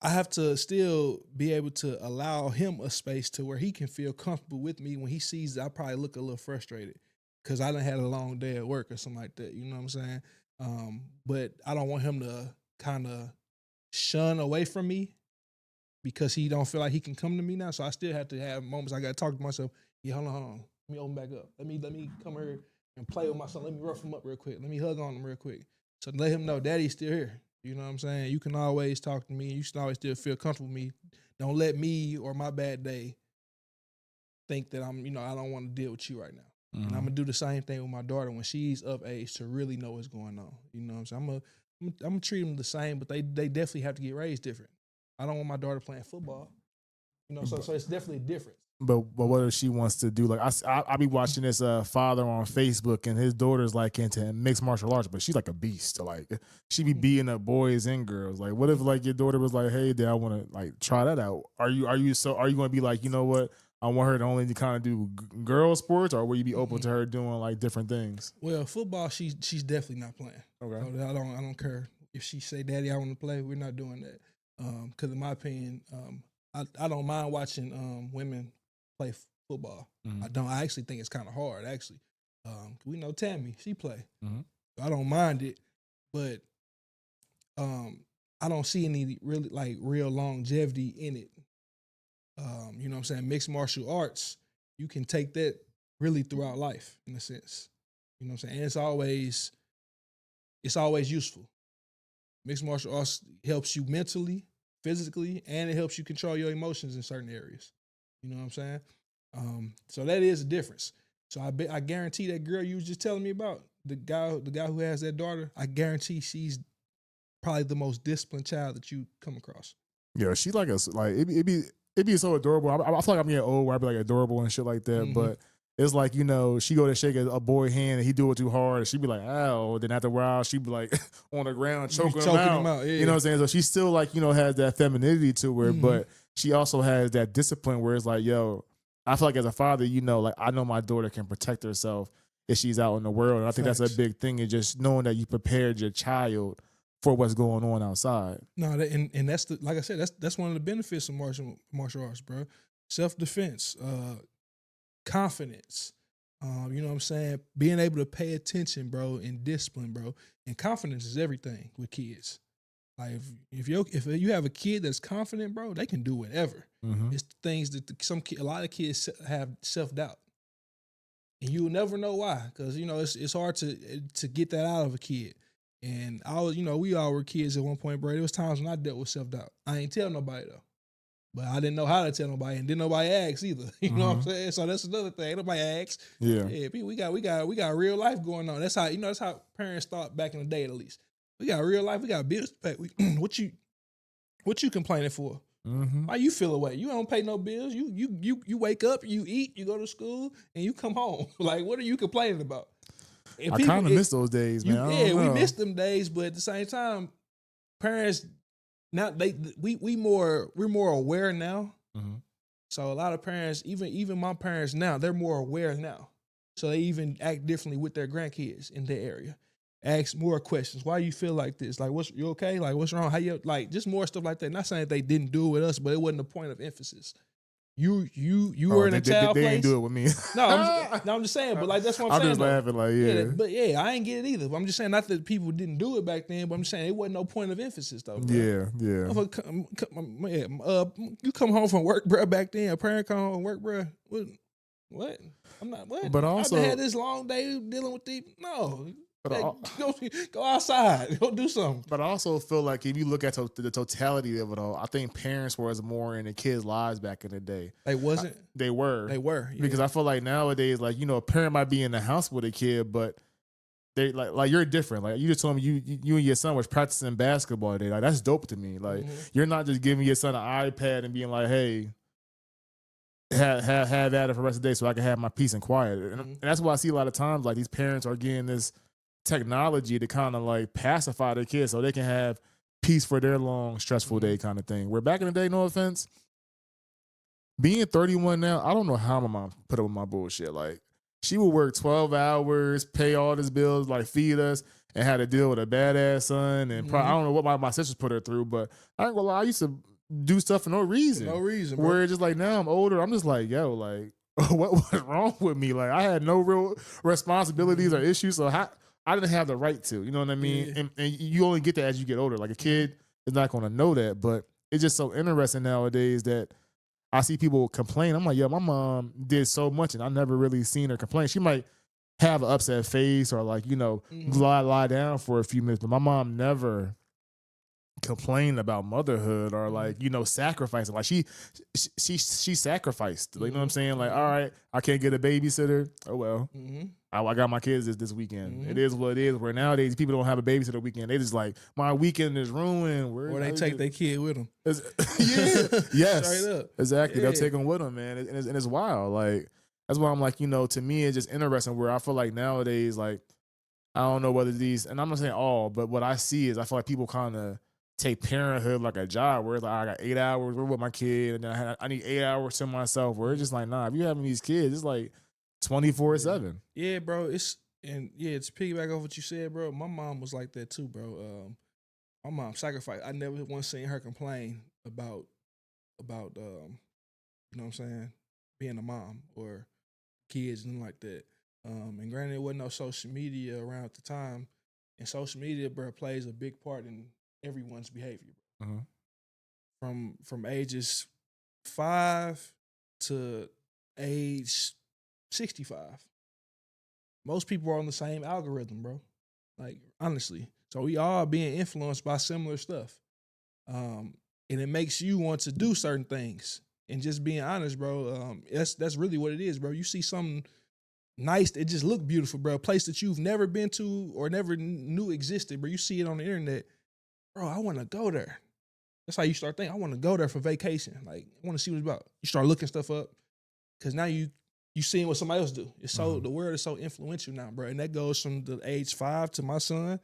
B: I have to still be able to allow him a space to where he can feel comfortable with me when he sees that I probably look a little frustrated because I done had a long day at work or something like that. You know what I'm saying? But I don't want him to kind of shun away from me because he don't feel like he can come to me now. So I still have to have moments I got to talk to myself. Yeah, hold on. Let me open back up. Let me come here and play with my son. Let me rough him up real quick. Let me hug on him real quick. So let him know Daddy's still here. You know what I'm saying? You can always talk to me. You should always still feel comfortable with me. Don't let me or my bad day think that I don't want to deal with you right now. And I'm gonna do the same thing with my daughter when she's of age to really know what's going on. You know what I'm saying? I'm gonna treat them the same, but they definitely have to get raised different. I don't want my daughter playing football. So it's definitely different.
A: But what if she wants to do, like I be watching this father on Facebook, and his daughter's like into mixed martial arts, but she's like a beast. Like she be beating up boys and girls. Like what if like your daughter was like, hey Dad, I want to like try that out. Are you going to be like, you know what, I want her to only kind of do girl sports, or will you be open to her doing like different things?
B: Well, football, she's definitely not playing.
A: Okay.
B: So I don't care if she say, Daddy, I want to play. We're not doing that. Because in my opinion, I don't mind watching women play football. I don't. I actually think it's kind of hard. Actually, we know Tammy, she play. I don't mind it, but I don't see any really like real longevity in it. You know what I'm saying? Mixed martial arts, you can take that really throughout life in a sense. You know what I'm saying? And it's always useful. Mixed martial arts helps you mentally, physically, and it helps you control your emotions in certain areas. You know what I'm saying? So that is a difference. So I guarantee that girl you was just telling me about, the guy who has that daughter, I guarantee she's probably the most disciplined child that you come across.
A: Yeah, she like us. Like it be so adorable. I feel like I'm getting old where I be like adorable and shit like that. But it's like, you know, she go to shake a boy hand and he do it too hard, and she be like, ow. Then after a while, she be like on the ground choking him out.
B: Yeah.
A: You know what I'm saying? So she still like, you know, has that femininity to her, but she also has that discipline where it's like, yo, I feel like as a father, you know, like I know my daughter can protect herself if she's out in the world. And I think that's a big thing, is just knowing that you prepared your child for what's going on outside.
B: No, and that's the, like I said, that's one of the benefits of martial arts, bro. Self-defense, confidence, you know what I'm saying? Being able to pay attention, bro, and discipline, bro. And confidence is everything with kids. Like if you have a kid that's confident, bro, they can do whatever. It's things that a lot of kids have self-doubt. And you'll never know why, because, you know, it's hard to get that out of a kid. And I was, you know, we all were kids at one point, bro. There was times when I dealt with self-doubt. I ain't tell nobody, though. But I didn't know how to tell nobody, and didn't nobody ask either. You know what I'm saying? So that's another thing. Ain't nobody ask.
A: Yeah.
B: We got real life going on. That's how, you know, that's how parents thought back in the day, at least. We got real life. We got bills to pay. What you complaining for? Why you feel away? You don't pay no bills. You wake up, you eat, you go to school, and you come home. Like, what are you complaining about? And
A: I kind of miss those days, man.
B: We miss them days, but at the same time, parents now we're more aware now. So a lot of parents, even my parents now, they're more aware now. So they even act differently with their grandkids in their area. Ask more questions. Why you feel like this? Like, you okay? Like, what's wrong? How you, like, just more stuff like that. Not saying that they didn't do it with us, but it wasn't a point of emphasis. You were in a child place.
A: They didn't do it with me.
B: I'm just saying. But like, that's what I'm saying.
A: I'm just laughing, like, yeah.
B: But yeah, I ain't get it either. But I'm just saying, not that people didn't do it back then, but I'm just saying it wasn't no point of emphasis though. Bro.
A: Yeah.
B: You come home from work, bro. Back then, a parent come home from work, bro. What? I'm not. What?
A: But also,
B: I've had this long day dealing with these. No. Go outside. Go do something.
A: But I also feel like if you look at the totality of it all, I think parents was more in the kids' lives back in the day.
B: They wasn't?
A: They were.
B: Yeah.
A: Because I feel like nowadays, like, you know, a parent might be in the house with a kid, but they like you're different. Like, you just told me you and your son was practicing basketball today. Like, that's dope to me. Like, you're not just giving your son an iPad and being like, hey, have that for the rest of the day so I can have my peace and quiet. And that's why I see a lot of times, like, these parents are getting this technology to kind of like pacify their kids so they can have peace for their long, stressful day kind of thing. Where back in the day, no offense, being 31 now, I don't know how my mom put up with my bullshit. Like, she would work 12 hours, pay all these bills, like feed us, and had to deal with a badass son. And I don't know what my sisters put her through, but I ain't gonna lie, I used to do stuff for no reason.
B: No reason, bro.
A: Where it's just like, now I'm older, I'm just like, yo, like, what was wrong with me? Like, I had no real responsibilities or issues, so I didn't have the right to, you know what I mean? Yeah. And you only get that as you get older. Like, a kid is not going to know that, but it's just so interesting nowadays that I see people complain. I'm like, yo, my mom did so much and I never really seen her complain. She might have an upset face or, like, you know, lie down for a few minutes, but my mom never complained about motherhood or, like, you know, sacrificing. Like, she sacrificed. Like, you know what I'm saying? Like, all right, I can't get a babysitter. Oh well. I got my kids this weekend. It is what it is. Where nowadays people don't have a babysitter weekend. They just like, my weekend is ruined.
B: Or they take their kid with them.
A: Yes.
B: Straight up.
A: Exactly. They'll take them with them, man. And it's wild. Like, that's why I'm like, you know, to me it's just interesting where I feel like nowadays, like, I don't know whether these, and I'm not saying all, but what I see is I feel like people kind of take parenthood like a job where it's like, I got 8 hours, we're with my kid, and then I need 8 hours to myself, where it's just like, nah, if you having these kids, it's like 24/7.
B: Yeah, bro. To piggyback off what you said, bro, my mom was like that too, bro. My mom sacrificed. I never once seen her complain about you know what I'm saying, being a mom or kids and like that. And granted, there wasn't no social media around at the time, and social media, bro, plays a big part in everyone's behavior. From ages 5 to age 65. Most people are on the same algorithm, bro. Like, honestly. So we all being influenced by similar stuff. And it makes you want to do certain things. And just being honest, bro, that's really what it is, bro. You see something nice, it just look beautiful, bro. A place that you've never been to or never knew existed, bro. You see it on the internet. Bro, I want to go there. That's how you start thinking. I want to go there for vacation. Like, I want to see what it's about. You start looking stuff up because now you you seeing what somebody else do. It's so the world is so influential now, bro. And that goes from the age 5 to my son,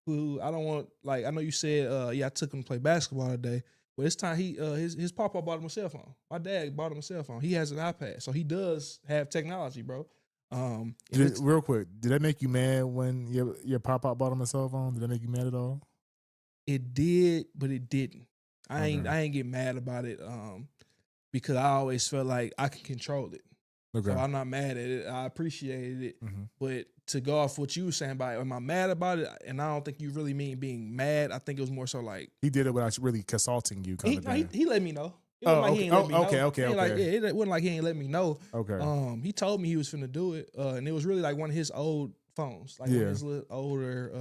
B: who I don't want. Like I know you said, I took him to play basketball today. But this time his papa bought him a cell phone. My dad bought him a cell phone. He has an iPad, so he does have technology, bro.
A: Real quick, did that make you mad when your papa bought him a cell phone? Did that make you mad at all?
B: It did, but it didn't. I
A: Okay.
B: ain't get mad about it. Because I always felt like I can control it.
A: Okay.
B: So I'm not mad at it. I appreciated it.
A: Mm-hmm.
B: But to go off what you were saying about it, am I mad about it? And I don't think you really mean being mad. I think it was more so like
A: he did it without really consulting you, kind of thing.
B: He let me know. It wasn't like he ain't let me know. It wasn't like he ain't let me know.
A: Okay.
B: He told me he was finna do it. And it was really like one of his old phones, like one of his little older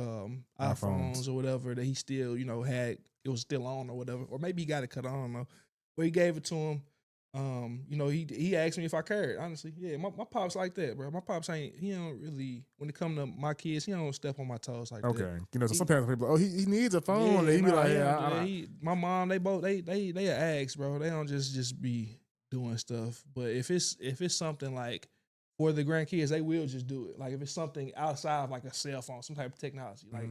B: iPhones or whatever that he still, had. It was still on or whatever. Or maybe he got it cut on, I don't know. But he gave it to him. He asked me if I cared. Honestly, yeah, my pops like that, bro. My pops he don't really, when it come to my kids, he don't step on my toes like that.
A: Okay, so some parents people, he needs a phone. He be like,
B: my mom, they both they ask, bro. They don't just be doing stuff. But if it's something like for the grandkids, they will just do it. Like if it's something outside of like a cell phone, some type of technology, like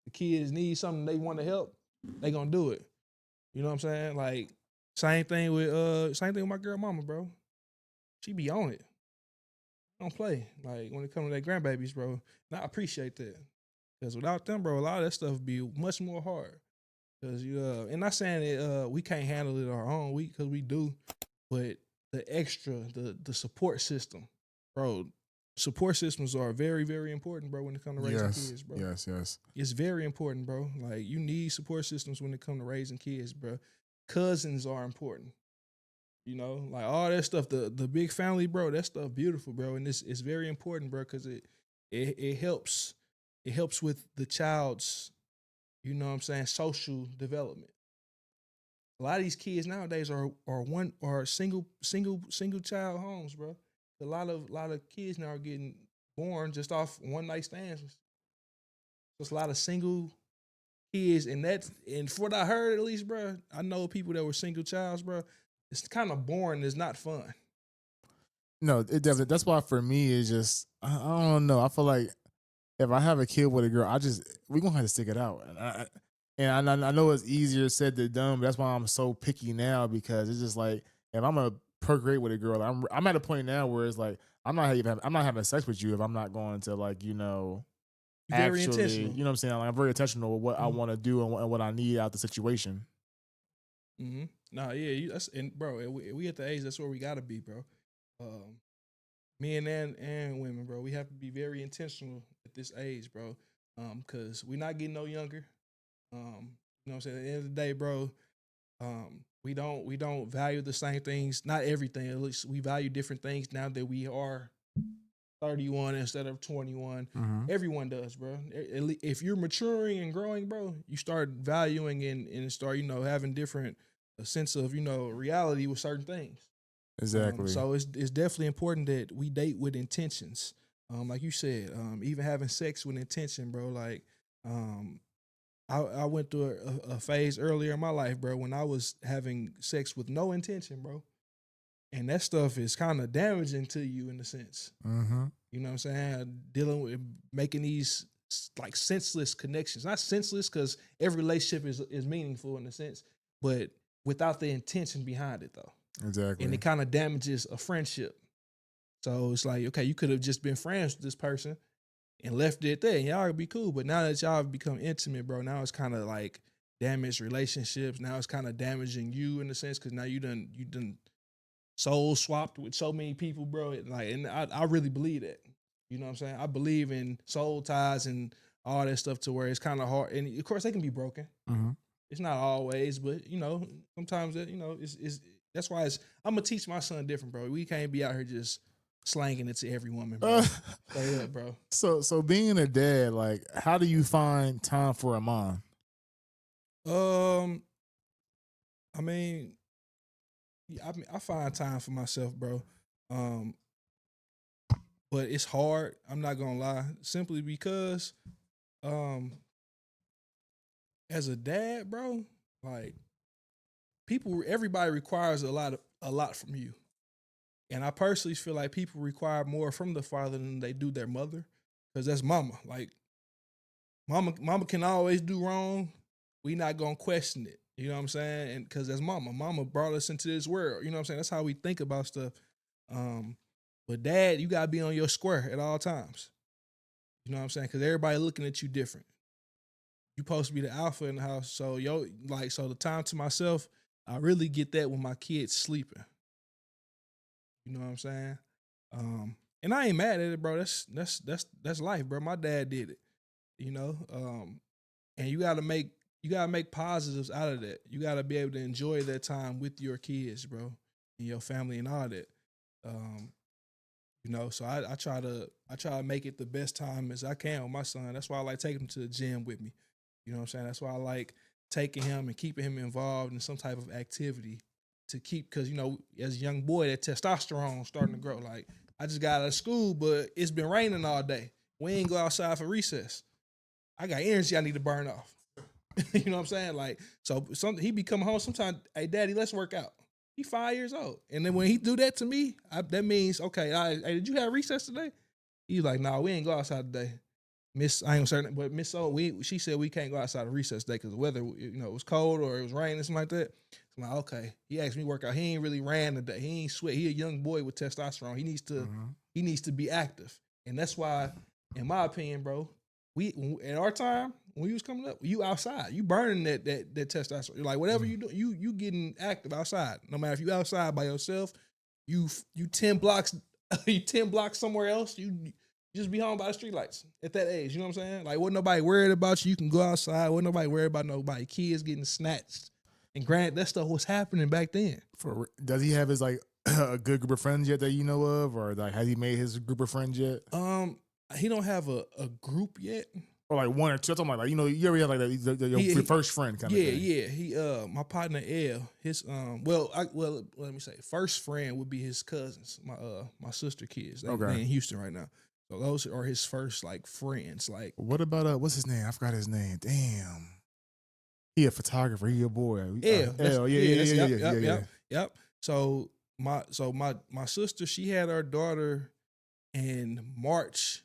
B: the kids need something they want to help, they gonna do it. You know what I'm saying? Like. Same thing with my girl mama, bro. She be on it. Don't play. Like when it comes to their grandbabies, bro. And I appreciate that. Because without them, bro, a lot of that stuff would be much more hard. Because and not saying that we can't handle it our own, because we do, but the extra, the support system, bro. Support systems are very, very important, bro, when it comes to raising kids, bro.
A: Yes.
B: It's very important, bro. Like you need support systems when it comes to raising kids, bro. Cousins are important. Like all that stuff, the big family, bro, that stuff beautiful, bro. And it's very important, bro, because it helps with the child's, social development. A lot of these kids nowadays are single child homes, bro. A lot of kids now are getting born just off one night stands. There's a lot of single kids, and for what I heard at least, bro, I know people that were single childs, bro. It's kind of boring. It's not fun.
A: No, it definitely. That's why for me, it's just I don't know. I feel like if I have a kid with a girl, we gonna have to stick it out. And I know it's easier said than done, but that's why I'm so picky now, because it's just like if I'm gonna procreate with a girl, I'm at a point now where it's like I'm not having sex with you if I'm not going to
B: Very intentional.
A: you know what I'm saying? Like I'm very intentional with what I want to do and what I need out the situation.
B: Mm-hmm. Nah, yeah, bro, we at the age that's where we gotta be, bro. Men and women, bro, we have to be very intentional at this age, bro. Cause we're not getting no younger. You know what I'm saying? At the end of the day, bro, we don't value the same things. Not everything. At least we value different things now that we are 31 instead of 21. Everyone does, bro. If you're maturing and growing, bro, you start valuing and start, having different a sense of, reality with certain things.
A: Exactly.
B: So it's definitely important that we date with intentions. Like you said, even having sex with intention, bro. Like, I went through a phase earlier in my life, bro, when I was having sex with no intention, bro. And that stuff is kind of damaging to you in a sense. You know what I'm saying? Dealing with making these like senseless connections. Not senseless because every relationship is meaningful in a sense, but without the intention behind it, though.
A: Exactly.
B: And it kind of damages a friendship. So it's like, okay, you could have just been friends with this person and left it there, and y'all would be cool. But now that y'all have become intimate, bro, now it's kind of like damaged relationships. Now it's kind of damaging you in a sense, because now you done soul swapped with so many people, bro. And I really believe that. You know what I'm saying? I believe in soul ties and all that stuff to where it's kind of hard. And of course, they can be broken. It's not always, but sometimes that it's that's why I'm gonna teach my son different, bro. We can't be out here just slanging it to every woman, bro. Straight up, bro.
A: So being a dad, like, how do you find time for Amon?
B: I mean, I find time for myself, bro. But it's hard. I'm not gonna lie, simply because, as a dad, bro, like everybody requires a lot from you. And I personally feel like people require more from the father than they do their mother, because that's mama. Like mama can always do wrong. We not gonna question it. You know what I'm saying? And because that's mama. Mama brought us into this world. You know what I'm saying? That's how we think about stuff. But dad, you gotta be on your square at all times. You know what I'm saying? Because everybody looking at you different. You supposed to be the alpha in the house. So so the time to myself, I really get that when my kids sleeping. You know what I'm saying? And I ain't mad at it, bro. That's life, bro. My dad did it. You know? And you gotta make positives out of that. You gotta be able to enjoy that time with your kids, bro, and your family and all that. You know, so I try to make it the best time as I can with my son. That's why I like taking him to the gym with me. You know what I'm saying? That's why I like taking him and keeping him involved in some type of activity to keep, because, you know, as a young boy, that testosterone starting to grow. Like, I just got out of school, but it's been raining all day. We ain't go outside for recess. I got energy I need to burn off. You know what I'm saying? Like, so he be coming home sometimes, hey, daddy, let's work out. He 5 years old. And then when he do that to me, that means, okay, hey, did you have recess today? He's like, nah, we ain't go outside today. Miss, I ain't certain, but Miss O, she said we can't go outside of recess today because the weather, you know, it was cold or it was raining, something like that. I'm like, okay. He asked me to work out. He ain't really ran today. He ain't sweat. He a young boy with testosterone. He needs to be active. And that's why, in my opinion, bro, at our time, when we was coming up, you outside. You burning that testosterone. Like, whatever you do, you getting active outside. No matter if you outside by yourself, you 10 blocks, you 10 blocks somewhere else, you just be home by the streetlights at that age. You know what I'm saying? Like, wasn't nobody worried about you. You can go outside. Wasn't nobody worried about nobody. Kids getting snatched. And granted, that stuff was happening back then.
A: Does he have his, like, a good group of friends yet that you know of? Or, like, has he made his group of friends yet?
B: He don't have a group yet.
A: Or, like, one or two. I'm talking about, like, you know, you ever have, like, your first friend kind of thing.
B: Yeah. He, my partner, L, his, let me say, first friend would be his cousins, my sister kids. They in Houston right now. So those are his first, like, friends. Like,
A: what about what's his name? I forgot his name. Damn, he a photographer. He a boy.
B: L.
A: Yeah.
B: Yep. So my sister, she had her daughter in March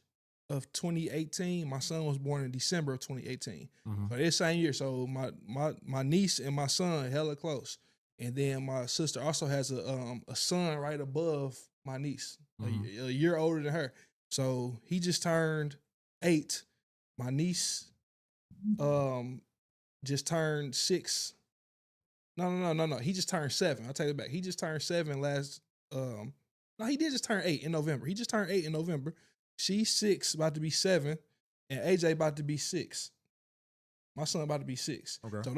B: of 2018. My son was born in December of 2018. So this same year. So my niece and my son hella close. And then my sister also has a son right above my niece, a year older than her. So he just turned 8. My niece just turned 6. No. He just turned 7. I'll take it back. He just turned 7 last. No, he did just turn 8 in November. He just turned 8 in November. She's 6, about to be 7, and AJ about to be 6. My son about to be 6.
A: Okay.
B: So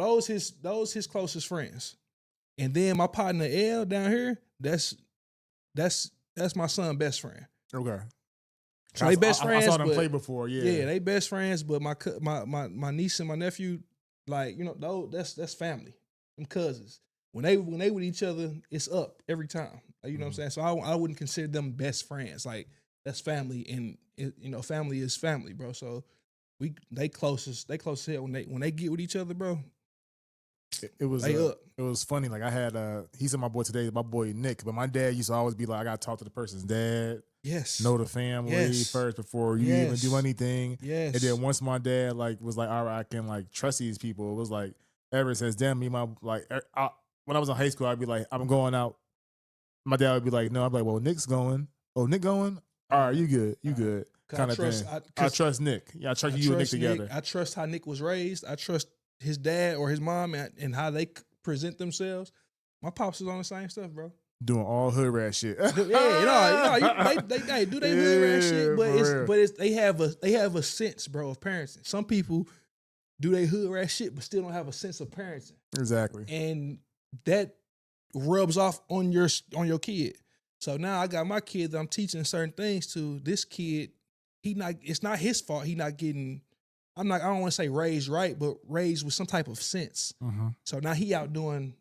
B: those his closest friends. And then my partner L down here, that's my son's best friend.
A: Okay.
B: So they best friends.
A: I saw them play before. Yeah,
B: they best friends. But my niece and my nephew, like, you know, that's family. Them cousins. When they with each other, it's up every time. You know what I'm saying? So I wouldn't consider them best friends. Like, that's family, and you know, family is family, bro. So they close as hell when they get with each other, bro.
A: It was funny. Like, I had he's in my boy today, my boy Nick, but my dad used to always be like, I gotta talk to the person's dad.
B: Yes.
A: Know the family first before you even do anything.
B: Yes.
A: And then once my dad was like, all right, I can, like, trust these people. It was like, ever since then, when I was in high school, I'd be like, I'm going out. My dad would be like, no. I'd be like, well, Nick's going. Oh, Nick going? All right, you good. You good. Kind of thing. I trust Nick. Yeah, I trust you and Nick together.
B: I trust how Nick was raised. I trust his dad or his mom and how they present themselves. My pops is on the same stuff, bro.
A: Doing all hood rat shit.
B: They do their hood rat shit, but they have a sense, bro, of parenting. Some people do their hood rat shit, but still don't have a sense of parenting.
A: Exactly.
B: And that rubs off on your kid. So now I got my kid that I'm teaching certain things to. This kid, it's not his fault. He not getting, I don't want to say raised right, but raised with some type of sense. So now he out doing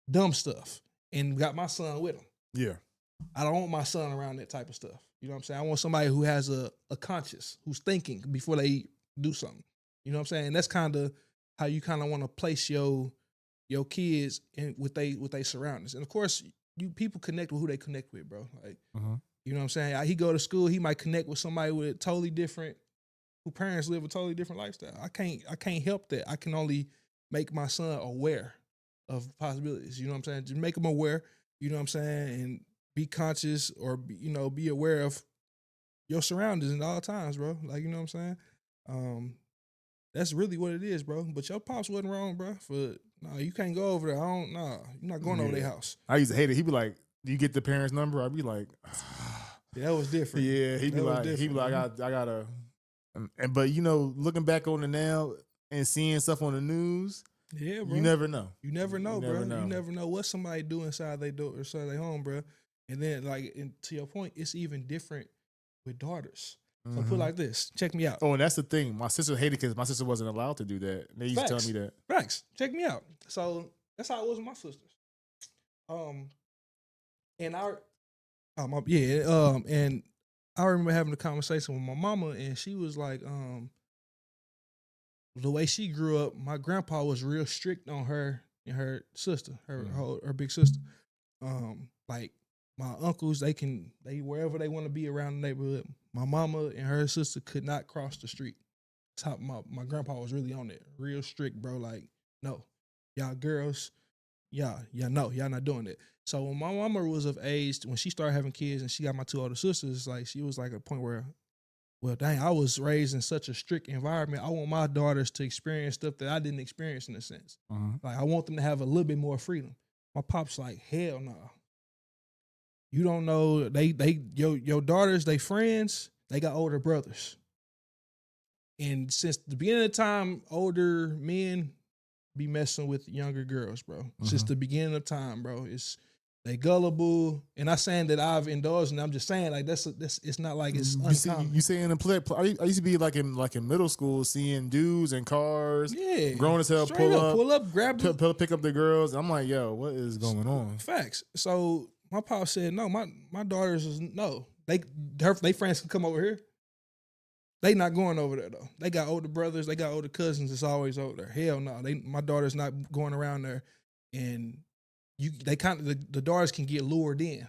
B: dumb stuff and got my son with him.
A: Yeah.
B: I don't want my son around that type of stuff. You know what I'm saying? I want somebody who has a conscience, who's thinking before they do something. You know what I'm saying? And that's kind of how you kind of want to place your kids in with they surroundings. And of course, people connect with who they connect with, bro. Like,
A: Mm-hmm.
B: you know what I'm saying? He go to school, he might connect with somebody with totally different, who parents live a totally different lifestyle. I can't help that. I can only make my son aware of possibilities. You know what I'm saying? Just make him aware. You know what I'm saying? And be conscious, or be aware of your surroundings at all times, bro. Like, you know what I'm saying? That's really what it is, bro. But your pops wasn't wrong, bro. You can't go over there. You're not going over their house.
A: I used to hate it. He'd be like, "Do you get the parents' number?" I'd be like,
B: Yeah, that was different.
A: "Yeah." He'd be like, "I gotta." But looking back on it now and seeing stuff on the news,
B: yeah, bro.
A: you never know.
B: You never know, bro.
A: Never know.
B: You never know what somebody do inside their door or inside their home, bro. And then, to your point, it's even different with daughters. So put it like this. Check me out.
A: Oh, and that's the thing. My sister hated it because my sister wasn't allowed to do that. They used to tell me that.
B: Facts. Check me out. So that's how it was with my sisters. And I remember having a conversation with my mama, and she was like, the way she grew up, my grandpa was real strict on her and her sister, her big sister. Like my uncles, they wherever they want to be around the neighborhood. My mama and her sister could not cross the street. Top my grandpa was really on it, real strict, bro. Like, no, y'all girls, y'all not doing it. So when my mama was of age, when she started having kids and she got my two older sisters, like she was like a point where, well, dang, I was raised in such a strict environment. I want my daughters to experience stuff that I didn't experience in a sense. Like I want them to have a little bit more freedom. My pop's like, hell no. You don't know, your daughters, they friends, they got older brothers. And since the beginning of the time, older men be messing with younger girls, bro. Since the beginning of time, bro. They gullible. And not saying that I've indulged in it. I'm just saying like that's it's not like it's uncommon.
A: You saying in play, I used to be like in middle school seeing dudes in cars, grown as hell, pull up, grab pick up the girls. I'm like, yo, what is going on?
B: Facts. So my pop said, no, my daughters is no. They friends can come over here. They not going over there though. They got older brothers, they got older cousins. It's always over there. Hell no, my daughter's not going around there. And the daughters can get lured in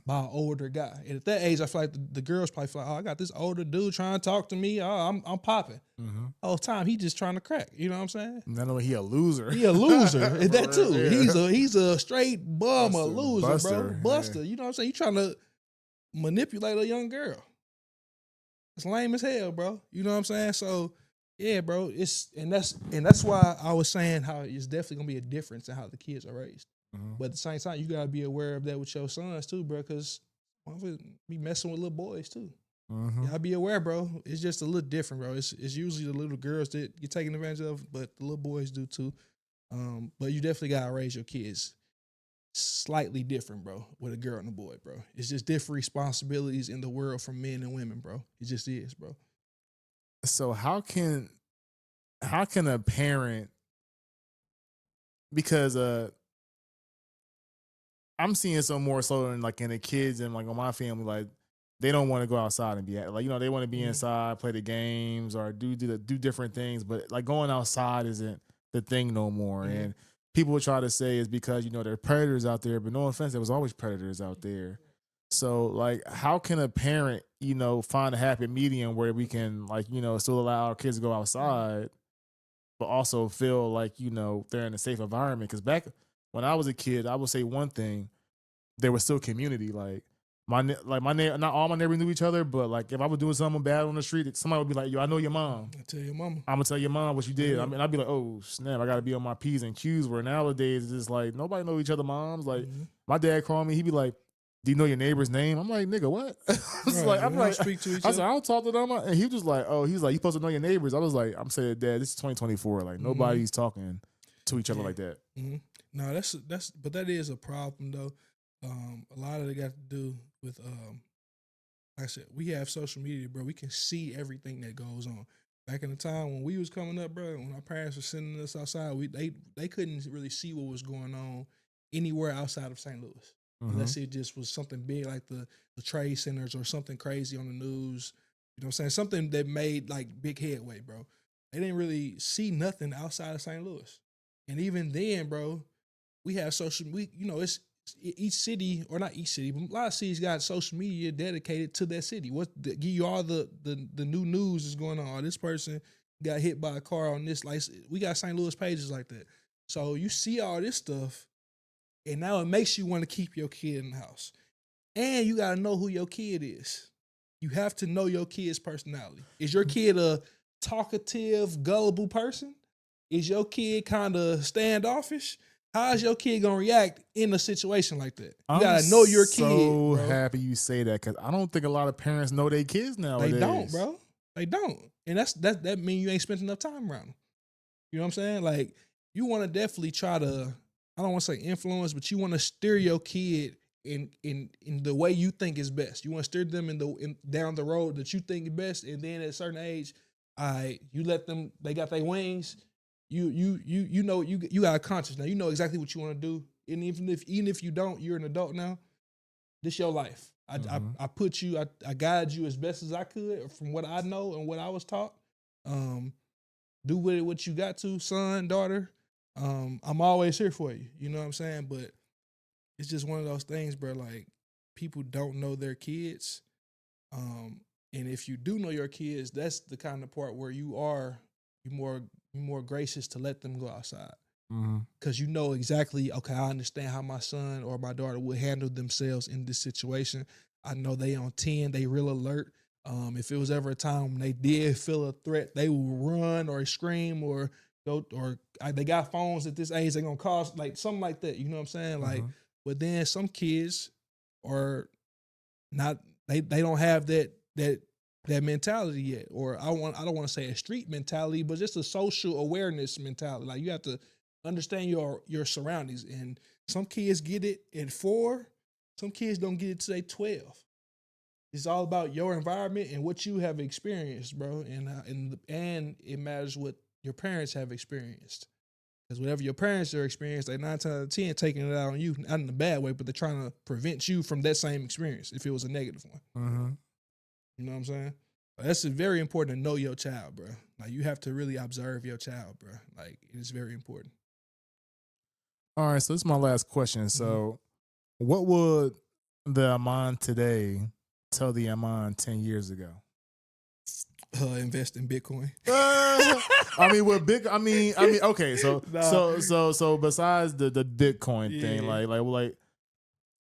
B: by an older guy. And at that age, I feel like the girls probably feel like, oh, I got this older dude trying to talk to me. Oh, I'm popping. All the time, he just trying to crack. You know what I'm saying?
A: I know he a loser.
B: He a loser. And that too. Yeah. He's a straight bum, a loser,
A: Buster,
B: bro. Buster. Yeah. You know what I'm saying? You trying to manipulate a young girl. It's lame as hell, bro. You know what I'm saying? So yeah, bro. That's why I was saying how it's definitely gonna be a difference in how the kids are raised. But at the same time, you gotta be aware of that with your sons too, bro, because be messing with little boys too. Y'all be aware, bro. It's just a little different, bro. It's usually the little girls that you're taking advantage of, but the little boys do too. But you definitely gotta raise your kids slightly different, bro, with a girl and a boy, bro. It's just different responsibilities in the world from men and women, bro. It just is, bro.
A: So how can a parent, because I'm seeing some more so in the kids and like on my family, like they don't want to go outside and be like, they want to be inside, play the games or do different things, but like going outside isn't the thing no more. And people would try to say is because there are predators out there, but no offense, there was always predators out there. So like, how can a parent, find a happy medium where we can still allow our kids to go outside, but also feel like they're in a safe environment? Because back when I was a kid, I would say one thing: there was still community. Like not all my neighbors knew each other, but like if I was doing something bad on the street, somebody would be like, "Yo, I know your mom."
B: I tell your mama.
A: I'm gonna tell your mom what you did. I mean, I'd be like, "Oh snap, I gotta be on my P's and Q's." Where nowadays it's just like nobody know each other moms. Like my dad called me, he'd be like, "Do you know your neighbor's name?" I'm like, "Nigga, what?" I'm like,
B: speak to each
A: I
B: other.
A: said, "I don't talk to them." And he was just like, "Oh, he's like, you supposed to know your neighbors." I was like, "I'm saying, Dad, this is 2024. Like nobody's talking to each other like that."
B: No, but that is a problem though. A lot of it got to do with like I said, we have social media, bro. We can see everything that goes on. Back in the time when we was coming up, bro, when our parents were sending us outside, they couldn't really see what was going on anywhere outside of St. Louis. Unless it just was something big like the trade centers or something crazy on the news. You know what I'm saying? Something that made like big headway, bro. They didn't really see nothing outside of St. Louis. And even then, bro, we have social, each city, or not each city, but a lot of cities got social media dedicated to that city. Give you all the new news is going on. Oh, this person got hit by a car on this. Like, we got St. Louis pages like that. So you see all this stuff, and now it makes you want to keep your kid in the house. And you got to know who your kid is. You have to know your kid's personality. Is your kid a talkative, gullible person? Is your kid kind of standoffish? How's your kid gonna react in a situation like that? You gotta know your kid.
A: I'm so
B: bro.
A: happy you say that, because I don't think a lot of parents know their kids nowadays.
B: They don't, bro. They don't, and that means you ain't spent enough time around them. You know what I'm saying? Like, you want to definitely try to, I don't want to say influence, but you want to steer your kid in the way you think is best. You want to steer them down the road that you think is best, and then at a certain age, you let them. They got their wings. You know you got a conscience now. You know exactly what you want to do, and even if you don't, you're an adult now. This your life. I put you. I guided you as best as I could from what I know and what I was taught. Do with it what you got to, son, daughter. I'm always here for you. You know what I'm saying? But it's just one of those things, bro. Like, people don't know their kids, and if you do know your kids, that's the kind of part where you're more gracious to let them go outside. Because you know exactly, okay, I understand how my son or my daughter would handle themselves in this situation. I know they on 10, they real alert. If it was ever a time when they did feel a threat, they will run or scream or go, or they got phones at this age, they're gonna call, like something like that. You know what I'm saying? Like, but then some kids are not, they don't have that mentality yet, or I don't want to say a street mentality, but just a social awareness mentality. Like, you have to understand your surroundings, and some kids get it at 4, some kids don't get it till they 12. It's all about your environment and what you have experienced, bro, and it matters what your parents have experienced. Because whatever your parents are experienced, they 9 times out of 10 taking it out on you, not in a bad way, but they're trying to prevent you from that same experience if it was a negative one. You know what I'm saying? That's very important to know your child, bro. Like, you have to really observe your child, bro. Like, it's very important.
A: All right, so this is my last question. So, what would the Amon today tell the Amon 10 years ago?
B: Invest in Bitcoin.
A: Okay. So, so besides the Bitcoin thing, like,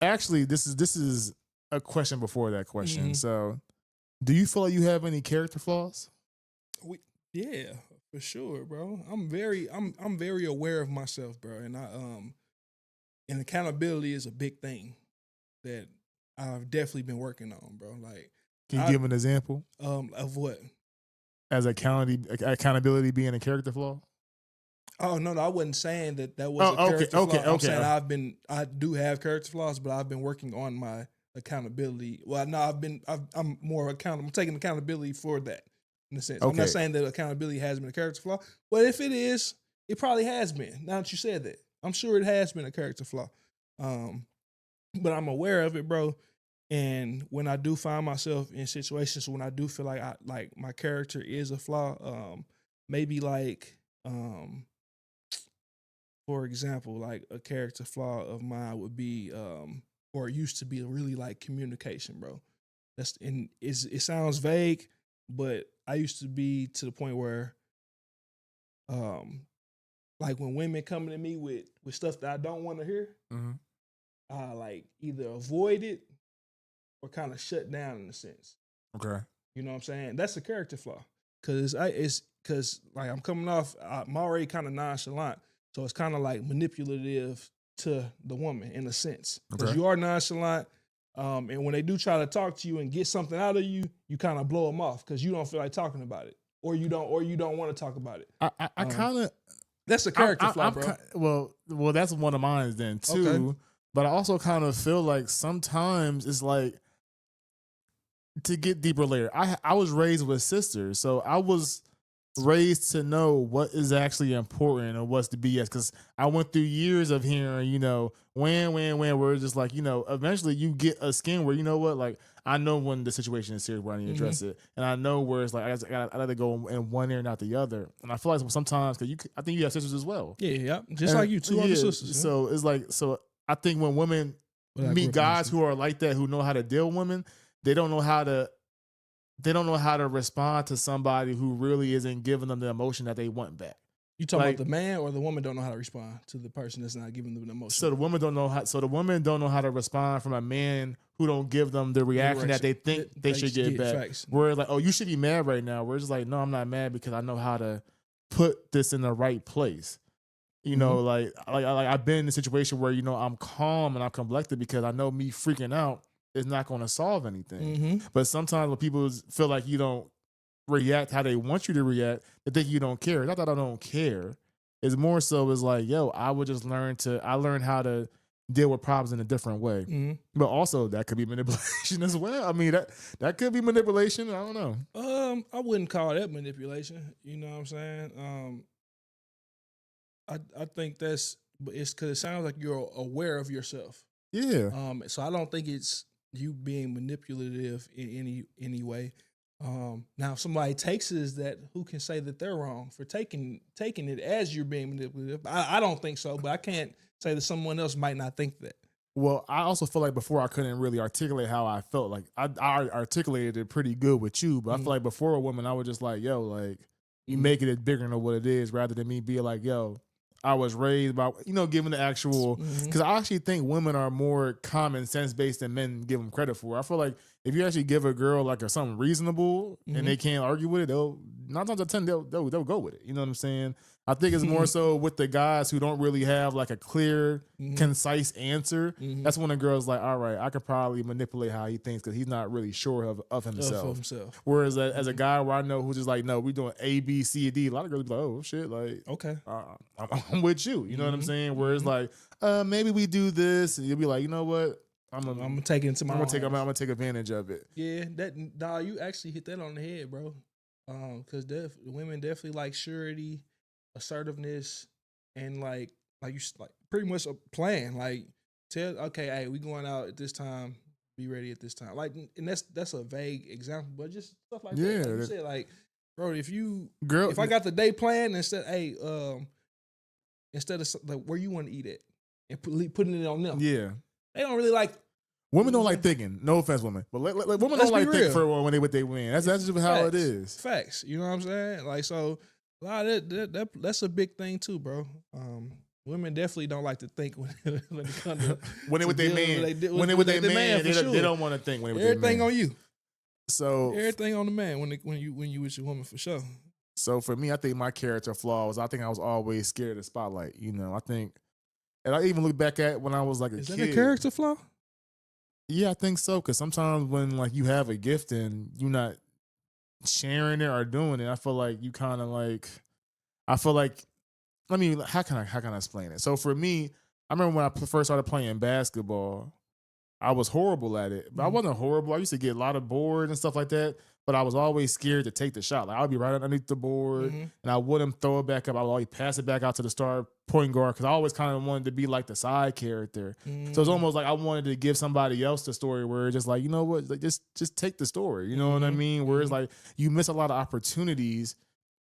A: actually, this is a question before that question. So, do you feel like you have any character flaws?
B: Yeah, for sure, bro. I'm very aware of myself, bro, and and accountability is a big thing that I've definitely been working on, bro. Like,
A: can you give an example?
B: Of what?
A: As accountability being a character flaw?
B: Oh no, I wasn't saying that was a character flaw. I'm saying I do have character flaws, but I've been working on my accountability. Well, no, I'm more accountable. I'm taking accountability for that in a sense. I'm not saying that accountability has been a character flaw, but if it is, it probably has been. Now that you said that, I'm sure it has been a character flaw. But I'm aware of it, bro. And when I do find myself in situations when I do feel like my character is a flaw, maybe like, for example, like a character flaw of mine would be, or used to be, really like communication, bro. It sounds vague, but I used to be to the point where, like when women coming to me with stuff that I don't want to hear, I like either avoid it or kind of shut down in a sense.
A: Okay.
B: You know what I'm saying? That's a character flaw. Cause like I'm coming off, I'm already kind of nonchalant. So it's kind of like manipulative to the woman in a sense. Because you are nonchalant. And when they do try to talk to you and get something out of you, you kind of blow them off because you don't feel like talking about it. Or you don't want to talk about it.
A: I kind of,
B: that's a character flaw, bro.
A: Well, that's one of mine then too. Okay. But I also kind of feel like sometimes it's like, to get deeper layer, I was raised with sisters, so I was raised to know what is actually important and what's the BS. Because I went through years of hearing, when, where it's just like, eventually you get a skin where, you know what, like, I know when the situation is serious where I need to address it, and I know where it's like I got to go in one ear and not the other. And I feel like sometimes, because I think you have sisters as well.
B: Yeah, just like you, two other sisters.
A: So it's like, I think when women
B: But I grew
A: meet
B: up in
A: guys
B: Houston.
A: who are like that, who know how to deal with women, they don't know how to respond to somebody who really isn't giving them the emotion that they want back.
B: You talking
A: Like,
B: about the man or the woman don't know how to respond to the person that's not giving them an emotion?
A: so the women don't know how to respond from a man who don't give them the reaction that they think they should get back.
B: Facts.
A: Where like, oh, you should be mad right now. We're just like, no, I'm not mad because I know how to put this in the right place. You know, like I've been in a situation where, you know, I'm calm and I'm collected because I know me freaking out is not going to solve anything. But sometimes when people feel like you don't react how they want you to react, they think you don't care. Not that I don't care. It's more so is like, yo, I learned how to deal with problems in a different way. But also that could be manipulation as well. I mean, that could be manipulation. I don't know.
B: I wouldn't call that manipulation. You know what I'm saying? I think it's because it sounds like you're aware of yourself.
A: Yeah.
B: So I don't think it's you being manipulative in any way. Now, if somebody takes it as that, who can say that they're wrong for taking it as you're being manipulative? I don't think so, but I can't say that someone else might not think that.
A: Well, I also feel like before I couldn't really articulate how I felt. Like I articulated it pretty good with you, but I feel like before a woman, I was just like, yo, like you making it bigger than what it is, rather than me being like, yo, I was raised by, you know, giving the actual, because I actually think women are more common sense based than men give them credit for. I feel like if you actually give a girl like something reasonable and they can't argue with it, they'll 9 times out of 10 they'll go with it. You know what I'm saying? I think it's more so with the guys who don't really have like a clear, concise answer. That's when a girl's like, all right, I could probably manipulate how he thinks because he's not really sure of himself. Whereas as a guy where I know who's just like, no, we're doing A, B, C, and D, a lot of girls be like, oh shit, like,
B: okay,
A: I'm with you. You know what I'm saying? Where it's like, maybe we do this, and you'll be like, you know what? I'm gonna take it into my own hands. I'm gonna take advantage of it.
B: Yeah, you actually hit that on the head, bro. Because women definitely like surety, assertiveness, and like you like pretty much a plan. Like okay, hey, we going out at this time. Be ready at this time. Like, and that's a vague example, but just stuff like that. Like you said, like, bro, if I got the day planned instead of like where you want to eat at and putting it on them.
A: Yeah,
B: they don't really like.
A: Women don't like thinking. No offense, women, but women don't like thinking for when they what they win. That's just how it is.
B: Facts. You know what I'm saying? Like, so a lot of that's a big thing too, bro. Women definitely don't like to think when it comes to
A: when they with their man. When they with their man, they don't want to think. When they with
B: everything
A: their man.
B: on you.
A: So
B: everything on the man when you with your woman for sure.
A: So for me, I think my character flaw was I think I was always scared of the spotlight. You know, I think, and I even look back at when I was like a kid.
B: Is that a character flaw?
A: Yeah, I think so. Because sometimes when like you have a gift and you're not sharing it or doing it, I feel like you kind of like. I feel like, I mean, how can I explain it? So for me, I remember when I first started playing basketball, I was horrible at it, but I wasn't horrible. I used to get a lot of boards and stuff like that, but I was always scared to take the shot. Like I would be right underneath the board, and I wouldn't throw it back up. I would always pass it back out to the star point guard because I always kind of wanted to be like the side character. So it's almost like I wanted to give somebody else the story where it's just like, you know what, like just take the story. You know what I mean? Where it's like you miss a lot of opportunities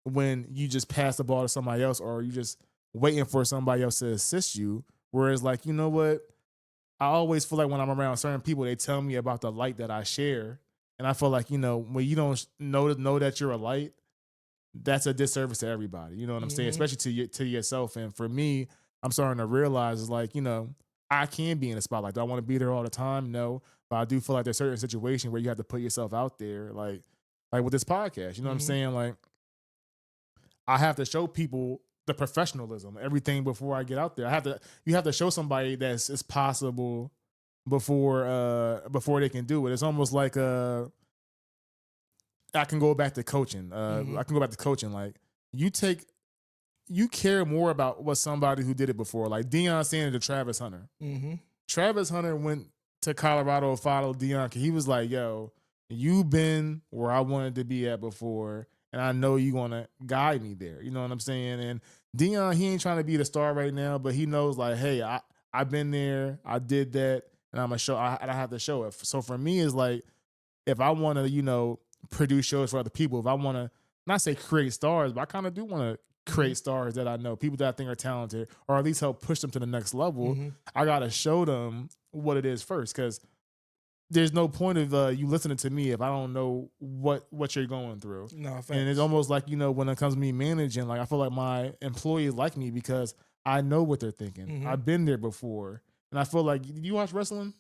A: when you just pass the ball to somebody else or you just waiting for somebody else to assist you. Whereas like, you know what? I always feel like when I'm around certain people, they tell me about the light that I share. And I feel like, you know, when you don't know that you're a light, that's a disservice to everybody. You know what I'm saying? Especially to yourself. And for me, I'm starting to realize is like, you know, I can be in the spotlight. Do I want to be there all the time? No. But I do feel like there's certain situations where you have to put yourself out there. Like with this podcast, you know what I'm saying? Like, I have to show people the professionalism, everything before I get out there. You have to show somebody that it's possible before they can do it. It's almost like I can go back to coaching. Like you care more about what somebody who did it before. Like Deion Sanders to Travis Hunter. Travis Hunter went to Colorado, followed Deion. He was like, yo, you've been where I wanted to be at before. And I know you're going to guide me there. You know what I'm saying? And Deion, he ain't trying to be the star right now, but he knows like, hey, I've been there. I did that. And I'm going to show, I have to show it. So for me, it's like, if I want to, you know, produce shows for other people, if I want to, not say create stars, but I kind of do want to create stars that I know, people that I think are talented, or at least help push them to the next level. I gotta show them what it is first, because there's no point of you listening to me if I don't know what you're going through.
B: No, facts.
A: And it's almost like, when it comes to me managing, like I feel like my employees like me because I know what they're thinking. I've been there before, and I feel like, you watch wrestling?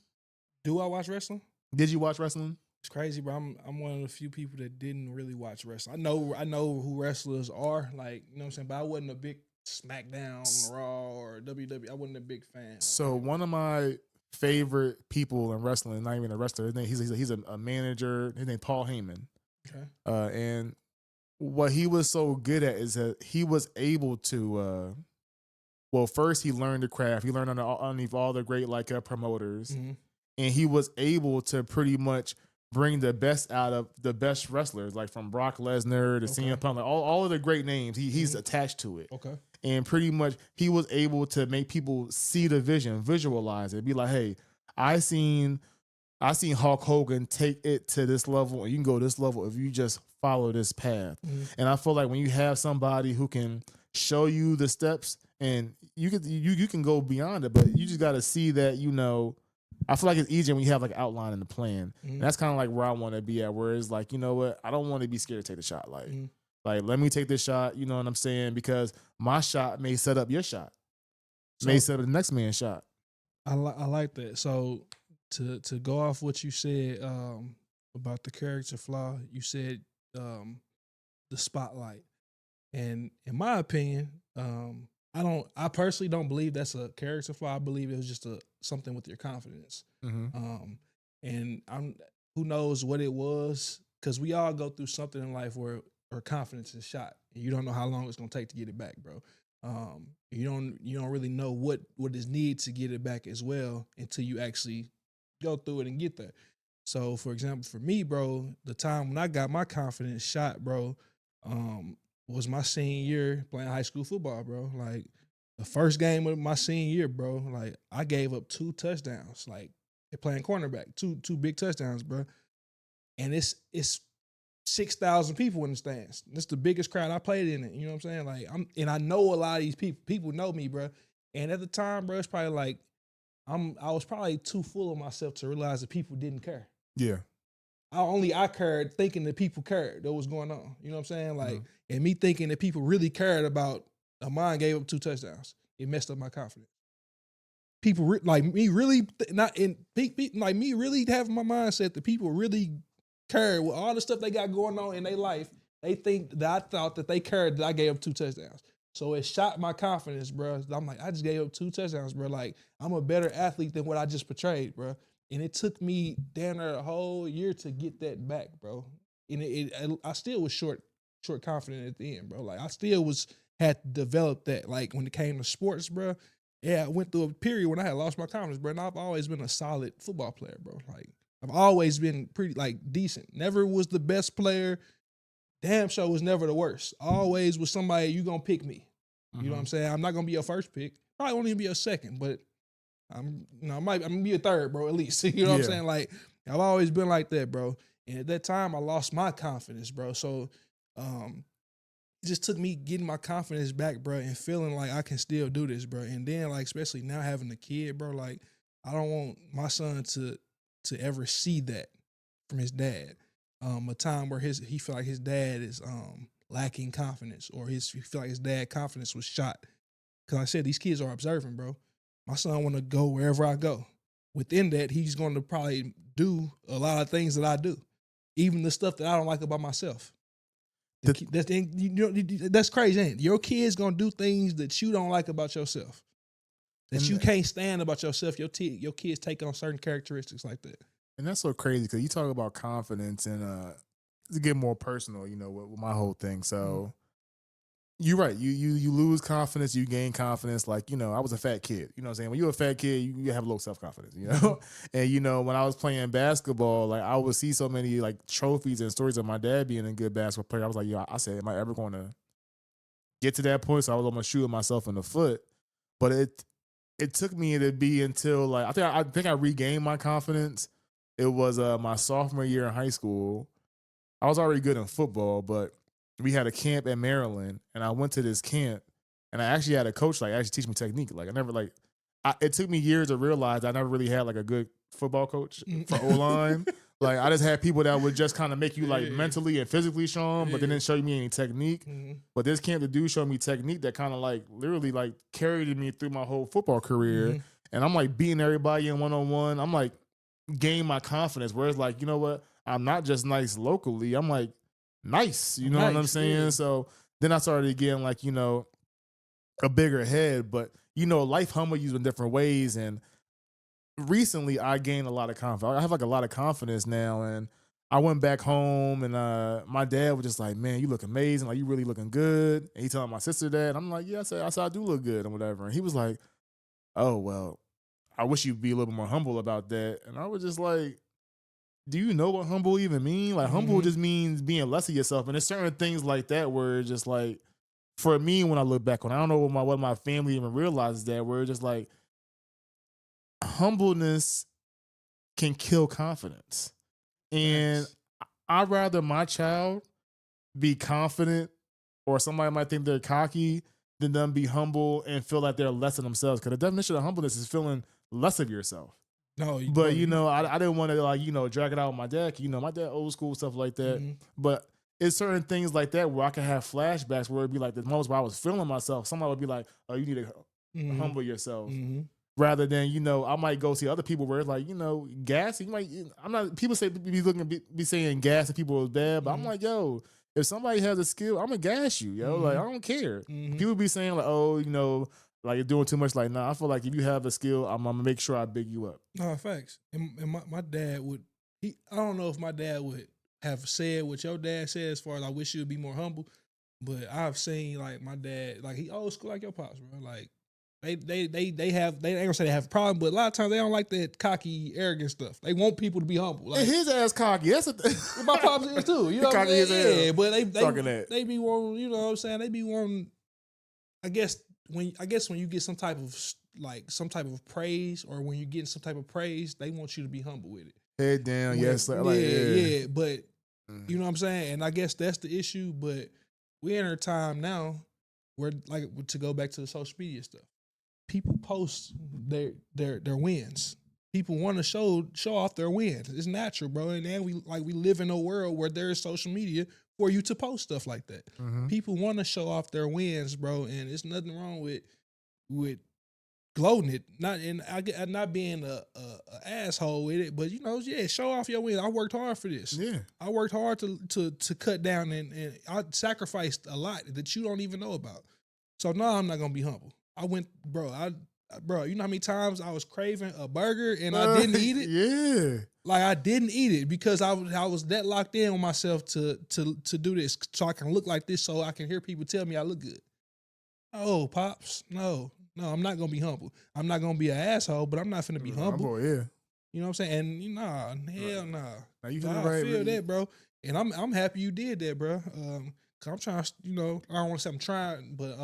B: Do I watch wrestling?
A: Did you watch wrestling?
B: It's crazy, bro. I'm one of the few people that didn't really watch wrestling. I know who wrestlers are, like, you know what I'm saying, but I wasn't a big SmackDown, Raw, or WWE. I wasn't a big fan.
A: So one of my favorite people in wrestling, not even a wrestler, he's a manager. His name Paul Heyman.
B: Okay.
A: And what he was so good at is that he was able to. Well, first he learned the craft. He learned underneath all the great promoters, and he was able to pretty much bring the best out of the best wrestlers, like from Brock Lesnar to CM Punk, like all of the great names. He's attached to it.
B: Okay.
A: And pretty much he was able to make people see the vision, visualize it, be like, hey, I seen Hulk Hogan take it to this level, and you can go this level if you just follow this path. And I feel like when you have somebody who can show you the steps, and you can go beyond it, but you just got to see that, I feel like it's easier when you have like an outline and a plan. And that's kind of like where I want to be at, where it's like, you know what, I don't want to be scared to take the shot. Like, let me take this shot, you know what I'm saying? Because my shot may set up your shot, may set up the next man's shot.
B: I like that. So to go off what you said about the character flaw, you said the spotlight. And in my opinion, I personally don't believe that's a character flaw. I believe it was just something with your confidence. And who knows what it was, because we all go through something in life where our confidence is shot, and you don't know how long it's gonna take to get it back, bro. You don't really know what is needed to get it back as well until you actually go through it and get there. So, for example, for me, bro, the time when I got my confidence shot, bro, was my senior year playing high school football, bro. Like, the first game of my senior year, bro, like, I gave up 2 touchdowns, like, playing cornerback, two big touchdowns, bro. And it's 6,000 people in the stands. It's the biggest crowd I played in it. You know what I'm saying? Like, I know a lot of these people. People know me, bro. And at the time, bro, it's probably like I was probably too full of myself to realize that people didn't care.
A: Yeah.
B: I cared thinking that people cared that was going on. You know what I'm saying? Like, and me thinking that people really cared about Amon gave up 2 touchdowns. It messed up my confidence. People like me really like me really having my mindset that people really cared with all the stuff they got going on in their life. They think that I thought that they cared that I gave up 2 touchdowns. So it shot my confidence, bro. I'm like, I just gave up 2 touchdowns, bro. Like, I'm a better athlete than what I just portrayed, bro. And it took me damn near a whole year to get that back, bro. And I still was short confident at the end, bro. Like, I still had to develop that. Like, when it came to sports, bro. Yeah, I went through a period when I had lost my confidence, bro. And I've always been a solid football player, bro. Like, I've always been pretty, like, decent. Never was the best player. Damn sure was never the worst. Always was somebody, you gonna pick me. You know what I'm saying? I'm not gonna be your first pick. Probably won't even be your second, but I'm gonna be a third, bro, at least. You know what I'm saying? Like, I've always been like that, bro. And at that time, I lost my confidence, bro. So it just took me getting my confidence back, bro, and feeling like I can still do this, bro. And then, like, especially now having a kid, bro, like, I don't want my son to ever see that from his dad. A time where he feel like his dad is lacking confidence, or he feel like his dad confidence was shot. Because I said, these kids are observing, bro. My son want to go wherever I go. Within that, he's going to probably do a lot of things that I do, even the stuff that I don't like about myself. That's crazy, ain't it? Your kid's going to do things that you don't like about yourself, that you can't stand about yourself. Your kids take on certain characteristics like that.
A: And that's so crazy, because you talk about confidence, and to get more personal, with my whole thing. So you're right. You lose confidence, you gain confidence. Like, I was a fat kid. You know what I'm saying? When you're a fat kid, you have low self-confidence, And, when I was playing basketball, like, I would see so many, like, trophies and stories of my dad being a good basketball player. I was like, I said, am I ever going to get to that point? So I was almost shooting myself in the foot. But it took me to be until, like, I think I regained my confidence. It was my sophomore year in high school. I was already good in football, but we had a camp in Maryland, and I went to this camp, and I actually had a coach like actually teach me technique. Like I never like, it took me years to realize I never really had like a good football coach for O line. Like I just had people that would just kind of make you like mentally and physically strong, but they didn't show me any technique. But this camp, the dude showed me technique that kind of like literally like carried me through my whole football career. And I'm like beating everybody in 1-on-1. I'm like gaining my confidence. Whereas like, you know what? I'm not just nice locally. I'm like nice. You know what I'm saying? Yeah. So then I started getting like, you know, a bigger head. But, you know, life humble you in different ways. And recently I gained a lot of confidence. I have like a lot of confidence now. And I went back home and my dad was just like, man, you look amazing. Like you really looking good. And he told my sister that. And I'm like, yeah, I said I do look good and whatever. And he was like, oh, well, I wish you'd be a little bit more humble about that. And I was just like, do you know what humble even mean? Like humble just means being less of yourself. And there's certain things like that where it's just like, for me, when I look back on, I don't know what my family even realizes that, where it's just like humbleness can kill confidence. And I'd rather my child be confident, or somebody might think they're cocky, than them be humble and feel like they're less than themselves. Because the definition of humbleness is feeling less of yourself.
B: No,
A: but you know, I didn't want to like, you know, drag it out with my dad. You know, my dad old school stuff like that. But it's certain things like that where I can have flashbacks where it'd be like the moments where I was feeling myself. Somebody would be like, "Oh, you need to humble yourself," rather than, you know, I might go see other people where it's like, you know, gas. You might. I'm not. People say be saying gas and people is bad, but I'm like, yo, if somebody has a skill, I'm gonna gas you, yo. Like I don't care. People be saying like, oh, you know, like you're doing too much. Like, nah, I feel like if you have a skill, I'm gonna make sure I big you up.
B: No, facts. And my dad would. I don't know if my dad would have said what your dad said as far as I wish you would be more humble, but I've seen like my dad, like he old school like your pops, bro. Like they ain't gonna say they have a problem, but a lot of times they don't like that cocky, arrogant stuff. They want people to be humble. Like,
A: and his ass cocky. That's
B: my pops is too. You know what I'm saying? Yeah, but they be wanting, you know what I'm saying? They be wanting. I guess when you get some type of praise, or when you're getting some type of praise, they want you to be humble with it.
A: Head down, yes.
B: Yeah. But you know what I'm saying? And I guess that's the issue. But we're in a time now where, like, to go back to the social media stuff, people post their wins. People want to show off their wins. It's natural, bro. And then we live in a world where there is social media for you to post stuff like that. People want to show off their wins, bro, and there's nothing wrong with gloating it. Not being a asshole with it, but you know, yeah, show off your wins. I worked hard for this.
A: Yeah,
B: I worked hard to cut down, and I sacrificed a lot that you don't even know about. So no, I'm not gonna be humble. I went, bro. You know how many times I was craving a burger and I didn't eat it?
A: Yeah.
B: Like I didn't eat it because I was that locked in on myself to do this so I can look like this, so I can hear people tell me I look good. Oh, pops, no, I'm not gonna be humble. I'm not gonna be an asshole, but I'm not finna be humble.
A: Boy, yeah.
B: You know what I'm saying? And hell nah.
A: Now you
B: I feel that, bro. And I'm happy you did that, bro. Cause I'm trying, you know, I don't want to say I'm trying, but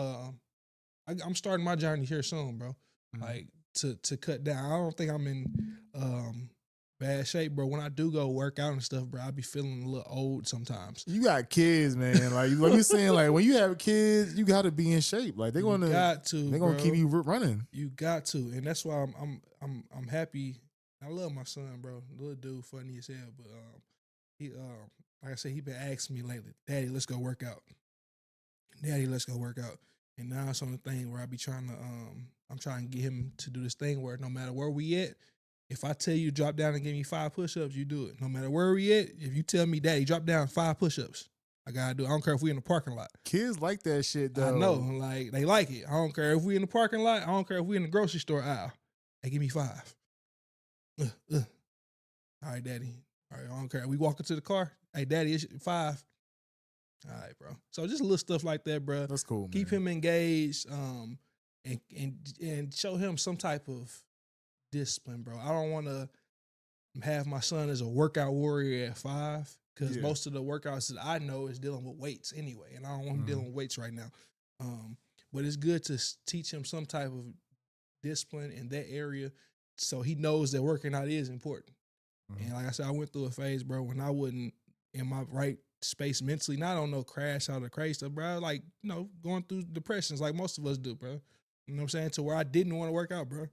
B: I'm starting my journey here soon, bro. Like to cut down. I don't think I'm in bad shape, bro. When I do go work out and stuff, bro, I be feeling a little old sometimes.
A: You got kids, man. Like what you saying, like when you have kids, you got to be in shape. Like they're gonna keep you running.
B: You got to, and that's why I'm happy. I love my son, bro. Little dude, funny as hell, but he like I said, he been asking me lately, Daddy, let's go work out. Daddy, let's go work out. And now it's on the thing where I be trying to I'm trying to get him to do this thing where no matter where we at, if I tell you drop down and give me 5 push-ups, you do it. No matter where we at, if you tell me, Daddy, drop down 5 push-ups, I gotta do it. I don't care if we in the parking lot.
A: Kids like that shit, though.
B: I know, like they like it. I don't care if we in the parking lot. I don't care if we in the grocery store aisle. Hey, give me 5. All right, Daddy. All right, I don't care. We walk into the car. Hey, Daddy, it's 5. All right, bro. So just little stuff like that, bro.
A: That's cool, man.
B: Keep him engaged, and show him some type of discipline, bro. I don't want to have my son as a workout warrior at 5 because most of the workouts that I know is dealing with weights anyway, and I don't want him dealing with weights right now. But it's good to teach him some type of discipline in that area so he knows that working out is important. And like I said, I went through a phase, bro, when I wasn't in my right space mentally, not on no crash out of crazy stuff, bro. Like, going through depressions like most of us do, bro. You know what I'm saying? To where I didn't want to work out, bro.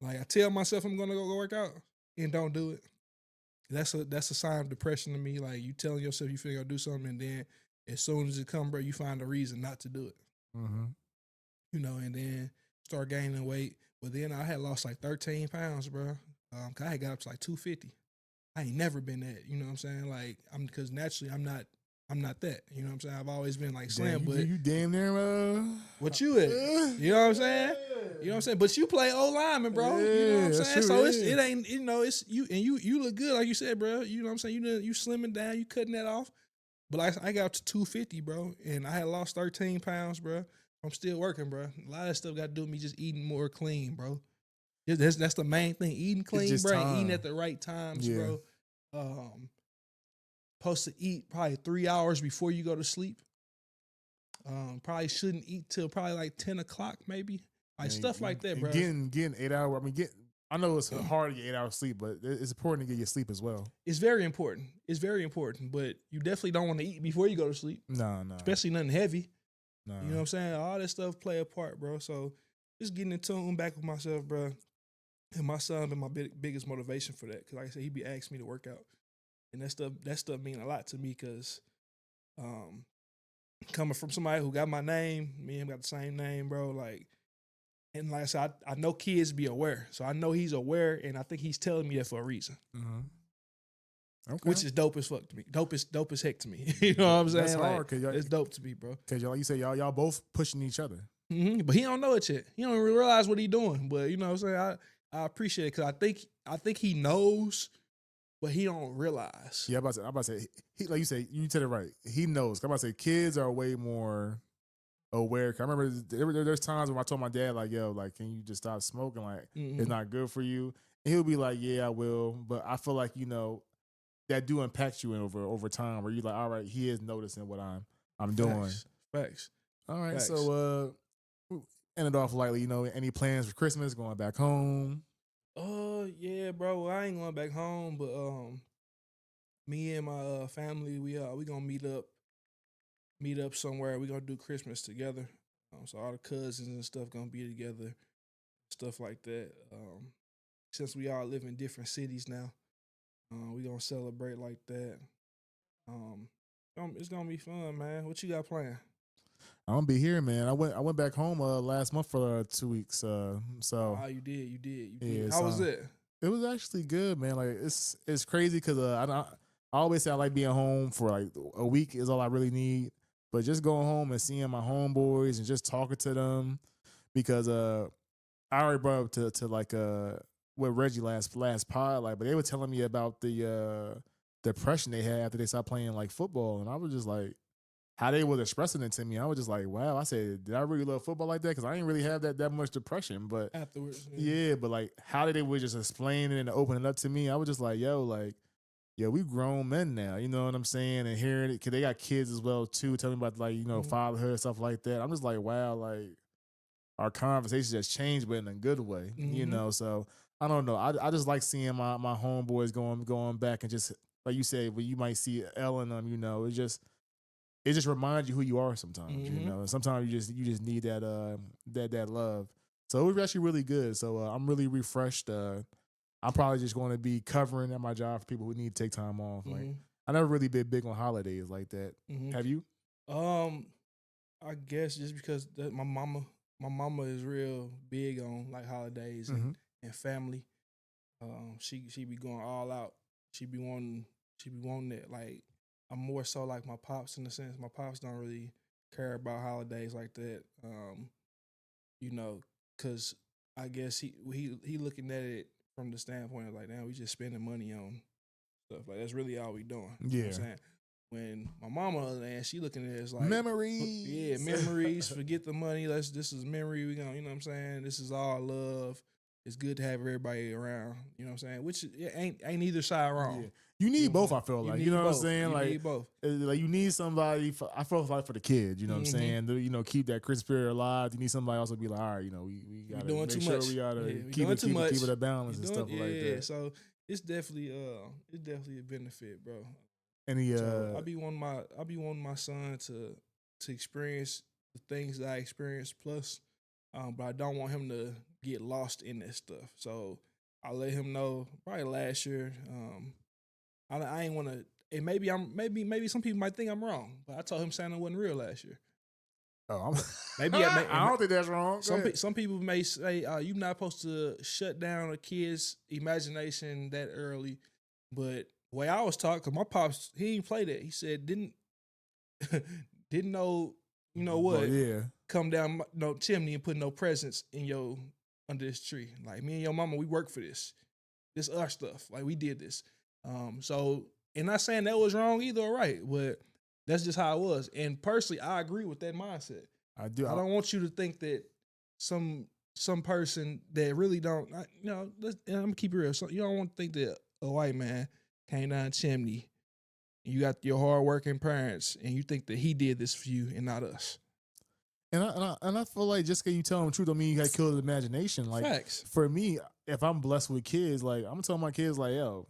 B: Like, I tell myself I'm gonna go work out and don't do it. That's a sign of depression to me. Like, you telling yourself you feel gonna do something, and then as soon as it come, bro, you find a reason not to do it.
A: Mm-hmm.
B: And then start gaining weight. But then I had lost like 13 pounds, bro. I had got up to like 250. I ain't never been that, you know what I'm saying? Like, because naturally I'm not that, you know what I'm saying? I've always been like slim, but
A: you damn near
B: what you at? You know what I'm saying? You know what I'm saying? But you play O lineman, bro. You know what I'm saying? So it ain't, it's you, and you look good, like you said, bro. You know what I'm saying? You slimming down, you cutting that off. But I got up to 250, bro, and I had lost 13 pounds, bro. I'm still working, bro. A lot of stuff got to do with me just eating more clean, bro. That's the main thing. Eating clean, bro, and eating at the right times, bro. Supposed to eat probably 3 hours before you go to sleep. Probably shouldn't eat till probably like 10 o'clock, maybe. Like stuff like that, bro.
A: Getting 8 hours. I know it's hard to get 8 hours sleep, but it's important to get your sleep as well.
B: It's very important. It's very important. But you definitely don't want to eat before you go to sleep.
A: No.
B: Especially nothing heavy.
A: No.
B: You know what I'm saying? All that stuff play a part, bro. So just getting in tune back with myself, bro. And my son been my biggest motivation for that. Because like I said, he be asking me to work out. And that stuff mean a lot to me because coming from somebody who got my name, me and him got the same name, bro. Like, and like I said, I know kids be aware. So I know he's aware, and I think he's telling me that for a reason.
A: Mm-hmm. Okay.
B: Which is dope as fuck to me. Dope as heck to me. You know what I'm saying?
A: That's hard.
B: Like, it's dope to me, bro.
A: Because like you say, y'all both pushing each other.
B: Mm-hmm. But he don't know it yet. He don't even realize what he doing. But you know what I'm saying? I appreciate it because I think he knows, but he don't realize.
A: Yeah, I'm about to say he, like you say, you said it right. He knows. I'm about to say kids are way more aware. I remember there's times when I told my dad, like, yo, like, can you just stop smoking? Like, it's not good for you. And he'll be like, yeah, I will. But I feel like, that do impact you over time where you're like, all right, he is noticing what I'm doing.
B: Facts.
A: All right.
B: Facts.
A: So end it off lightly, any plans for Christmas, going back home?
B: Yeah, bro. Well, I ain't going back home, but me and my family, we gonna meet up somewhere. We gonna do Christmas together. So all the cousins and stuff gonna be together, stuff like that. Since we all live in different cities now, we gonna celebrate like that. It's gonna be fun, man. What you got planned?
A: I'm gonna be here, man. I went back home last month for 2 weeks. So
B: you did.
A: Yeah,
B: How was it?
A: It was actually good, man. Like it's crazy because I always say I like being home for like a week is all I really need. But just going home and seeing my homeboys and just talking to them because I already brought up to like with Reggie last pod, like, but they were telling me about the depression they had after they stopped playing like football, and I was just like, how they was expressing it to me, I was just like, wow. I said, did I really love football like that? Because I didn't really have that much depression, but
B: afterwards,
A: yeah, but like how they were just explaining and opening up to me, I was just like, yo, we grown men now, you know what I'm saying? And hearing it, because they got kids as well too, telling me about like, fatherhood, stuff like that. I'm just like, wow, like our conversations has changed, but in a good way, So I don't know. I just like seeing my homeboys going back and just like you said, when you might see Elle in them, it just reminds you who you are sometimes, Sometimes you just need that love. So it was actually really good. So I'm really refreshed. I'm probably just going to be covering at my job for people who need to take time off. Like I never really been big on holidays like that. Have you?
B: I guess just because my mama is real big on like holidays and family. She be going all out. She be wanting it. Like I'm more so like my pops in the sense my pops don't really care about holidays like that. Because I guess he looking at it from the standpoint of like, damn, we just spending money on stuff. Like that's really all we doing.
A: Yeah.
B: You know what I'm saying? When my mama, on the other hand, she looking at it as like
A: memories.
B: Yeah, memories. Forget the money. This is memory. We gonna, you know what I'm saying? This is all love. It's good to have everybody around. You know what I'm saying? Which ain't either side wrong. Yeah.
A: You need both, I feel like. You know what I'm saying?
B: You need both.
A: Like you need somebody I feel like for the kids, you know what I'm saying? To, keep that Christmas spirit alive. You need somebody else to be like, all right, we gotta
B: doing
A: make
B: too
A: sure
B: much.
A: we gotta keep it a balance and stuff like that.
B: So it's definitely a benefit, bro.
A: Any
B: So I be wanting my son to experience the things that I experienced plus, but I don't want him to get lost in that stuff. So I let him know probably last year. I ain't want to. And maybe some people might think I'm wrong, but I told him Santa wasn't real last year.
A: Oh,
B: Maybe
A: I don't think that's wrong.
B: Some people may say you're not supposed to shut down a kid's imagination that early, but the way I was taught, cause my pops he didn't play that. He said didn't know what come down no chimney and put no presents in your under this tree. Like me and your mama, we work for this. This our stuff. Like we did this. So and not saying that was wrong either or right, but that's just how it was. And personally, I agree with that mindset.
A: I do.
B: I don't want you to think that some person that really don't, and I'm gonna keep it real. So you don't want to think that a white man came down chimney, and you got your hardworking parents, and you think that he did this for you and not us.
A: And I feel like just because you tell them the truth don't mean you got to kill the imagination. Like
B: Facts.
A: For me, if I'm blessed with kids, like I'm telling my kids, like, yo,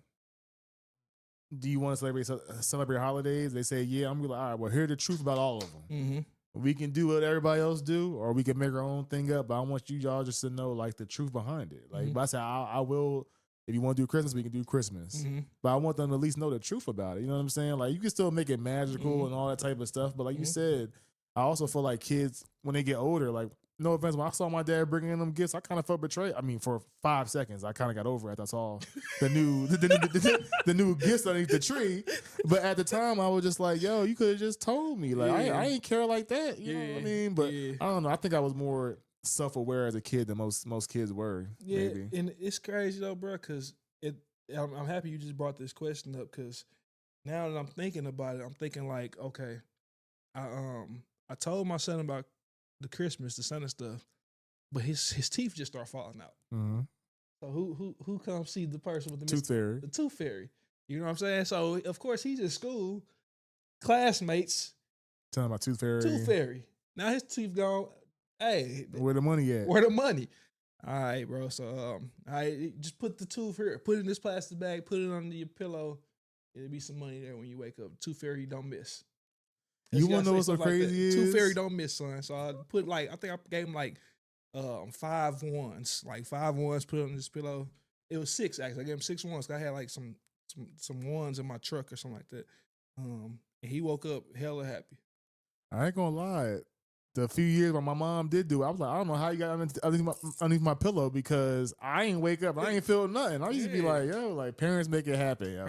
A: do you want to celebrate holidays? They say, yeah. I'm gonna be like, all right, well, here's the truth about all of them.
B: Mm-hmm.
A: We can do what everybody else do, or we can make our own thing up. But I want y'all just to know like the truth behind it. Like, but I say I will. If you want to do Christmas, we can do Christmas.
B: Mm-hmm.
A: But I want them to at least know the truth about it. You know what I'm saying? Like you can still make it magical and all that type of stuff. But like you said, I also feel like kids when they get older, like no offense, when I saw my dad bringing in them gifts, I kind of felt betrayed. I mean, for 5 seconds, I kind of got over it. That's all. The new gifts underneath the tree. But at the time, I was just like, yo, you could have just told me. Like I ain't care like that. You know what I mean? But I don't know. I think I was more self-aware as a kid than most kids were.
B: Yeah,
A: maybe.
B: And it's crazy though, bro, because I'm happy you just brought this question up because now that I'm thinking about it, I'm thinking like, okay, I told my son about the Christmas, the Santa stuff, but his teeth just start falling out.
A: Mm-hmm.
B: So who comes see the person with the
A: tooth fairy?
B: You know what I'm saying? So of course he's in school, classmates
A: telling about tooth fairy.
B: Now his teeth gone. Hey,
A: where the money at?
B: Where the money? All right, bro. So I just put the tooth here, put it in this plastic bag, put it under your pillow. It'll be some money there when you wake up. Tooth fairy don't miss.
A: You want to know what's so crazy is?
B: Tooth fairy don't miss, son. So I put I think I gave him 5 ones, like 5 ones. Put it on this pillow. It was 6 actually. I gave him 6 ones. I had like some ones in my truck or something like that. And he woke up hella happy.
A: I ain't gonna lie. The few years when my mom did do it, I was like, I don't know how you got underneath my pillow because I ain't wake up. I ain't feel nothing. I used to be like, yo, like parents make it happen. Yo.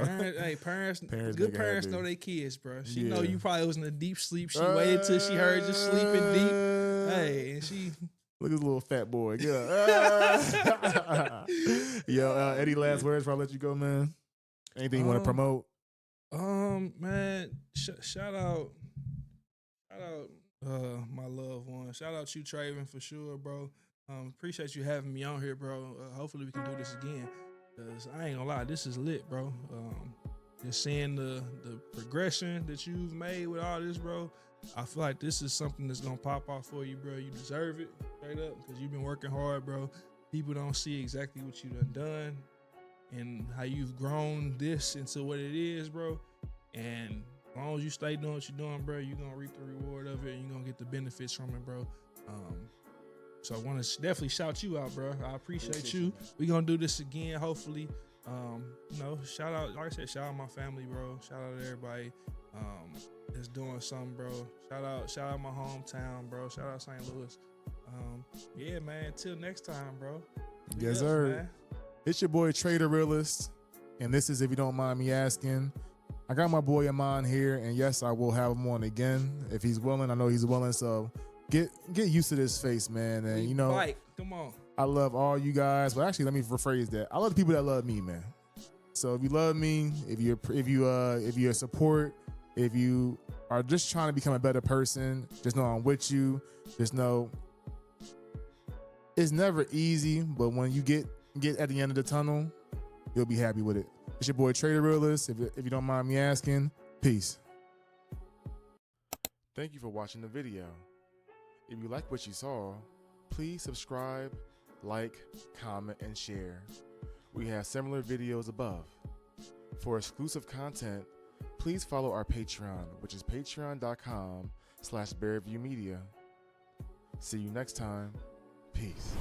B: Parents good parents know their kids, bro. She know you probably was in a deep sleep. She waited till she heard you sleeping deep. Hey, and she...
A: Look at this little fat boy. Yeah. Yo, any last words before I let you go, man? Anything you want to promote?
B: Man, shout out my loved one. Shout out you, Traven, for sure, bro. Appreciate you having me on here, bro. Hopefully we can do this again. Cause I ain't gonna lie, this is lit, bro. Just seeing the progression that you've made with all this, bro. I feel like this is something that's gonna pop off for you, bro. You deserve it, straight up, because you've been working hard, bro. People don't see exactly what you done and how you've grown this into what it is, bro. And as long as you stay doing what you're doing, bro, you're going to reap the reward of it and you're going to get the benefits from it, bro. So I want to definitely shout you out, bro. I appreciate you. We're going to do this again, hopefully. Shout out, like I said, shout out my family, bro. Shout out to everybody that's doing something, bro. Shout out my hometown, bro. Shout out St. Louis. Yeah, man, until next time, bro.
A: Yes, sir. Man. It's your boy, TravTheRealist. And this is, if you don't mind me asking, I got my boy Amon here, and yes, I will have him on again if he's willing. I know he's willing, so get used to this face, man. And
B: come on.
A: I love all you guys. But actually, let me rephrase that. I love the people that love me, man. So if you love me, if you're support, if you are just trying to become a better person, just know I'm with you. Just know it's never easy, but when you get at the end of the tunnel, you'll be happy with it. It's your boy TravTheRealist. If you don't mind me asking, peace. Thank you for watching the video. If you like what you saw, please subscribe, like, comment, and share. We have similar videos above. For exclusive content, please follow our Patreon, which is patreon.com/BearviewMedia. See you next time. Peace.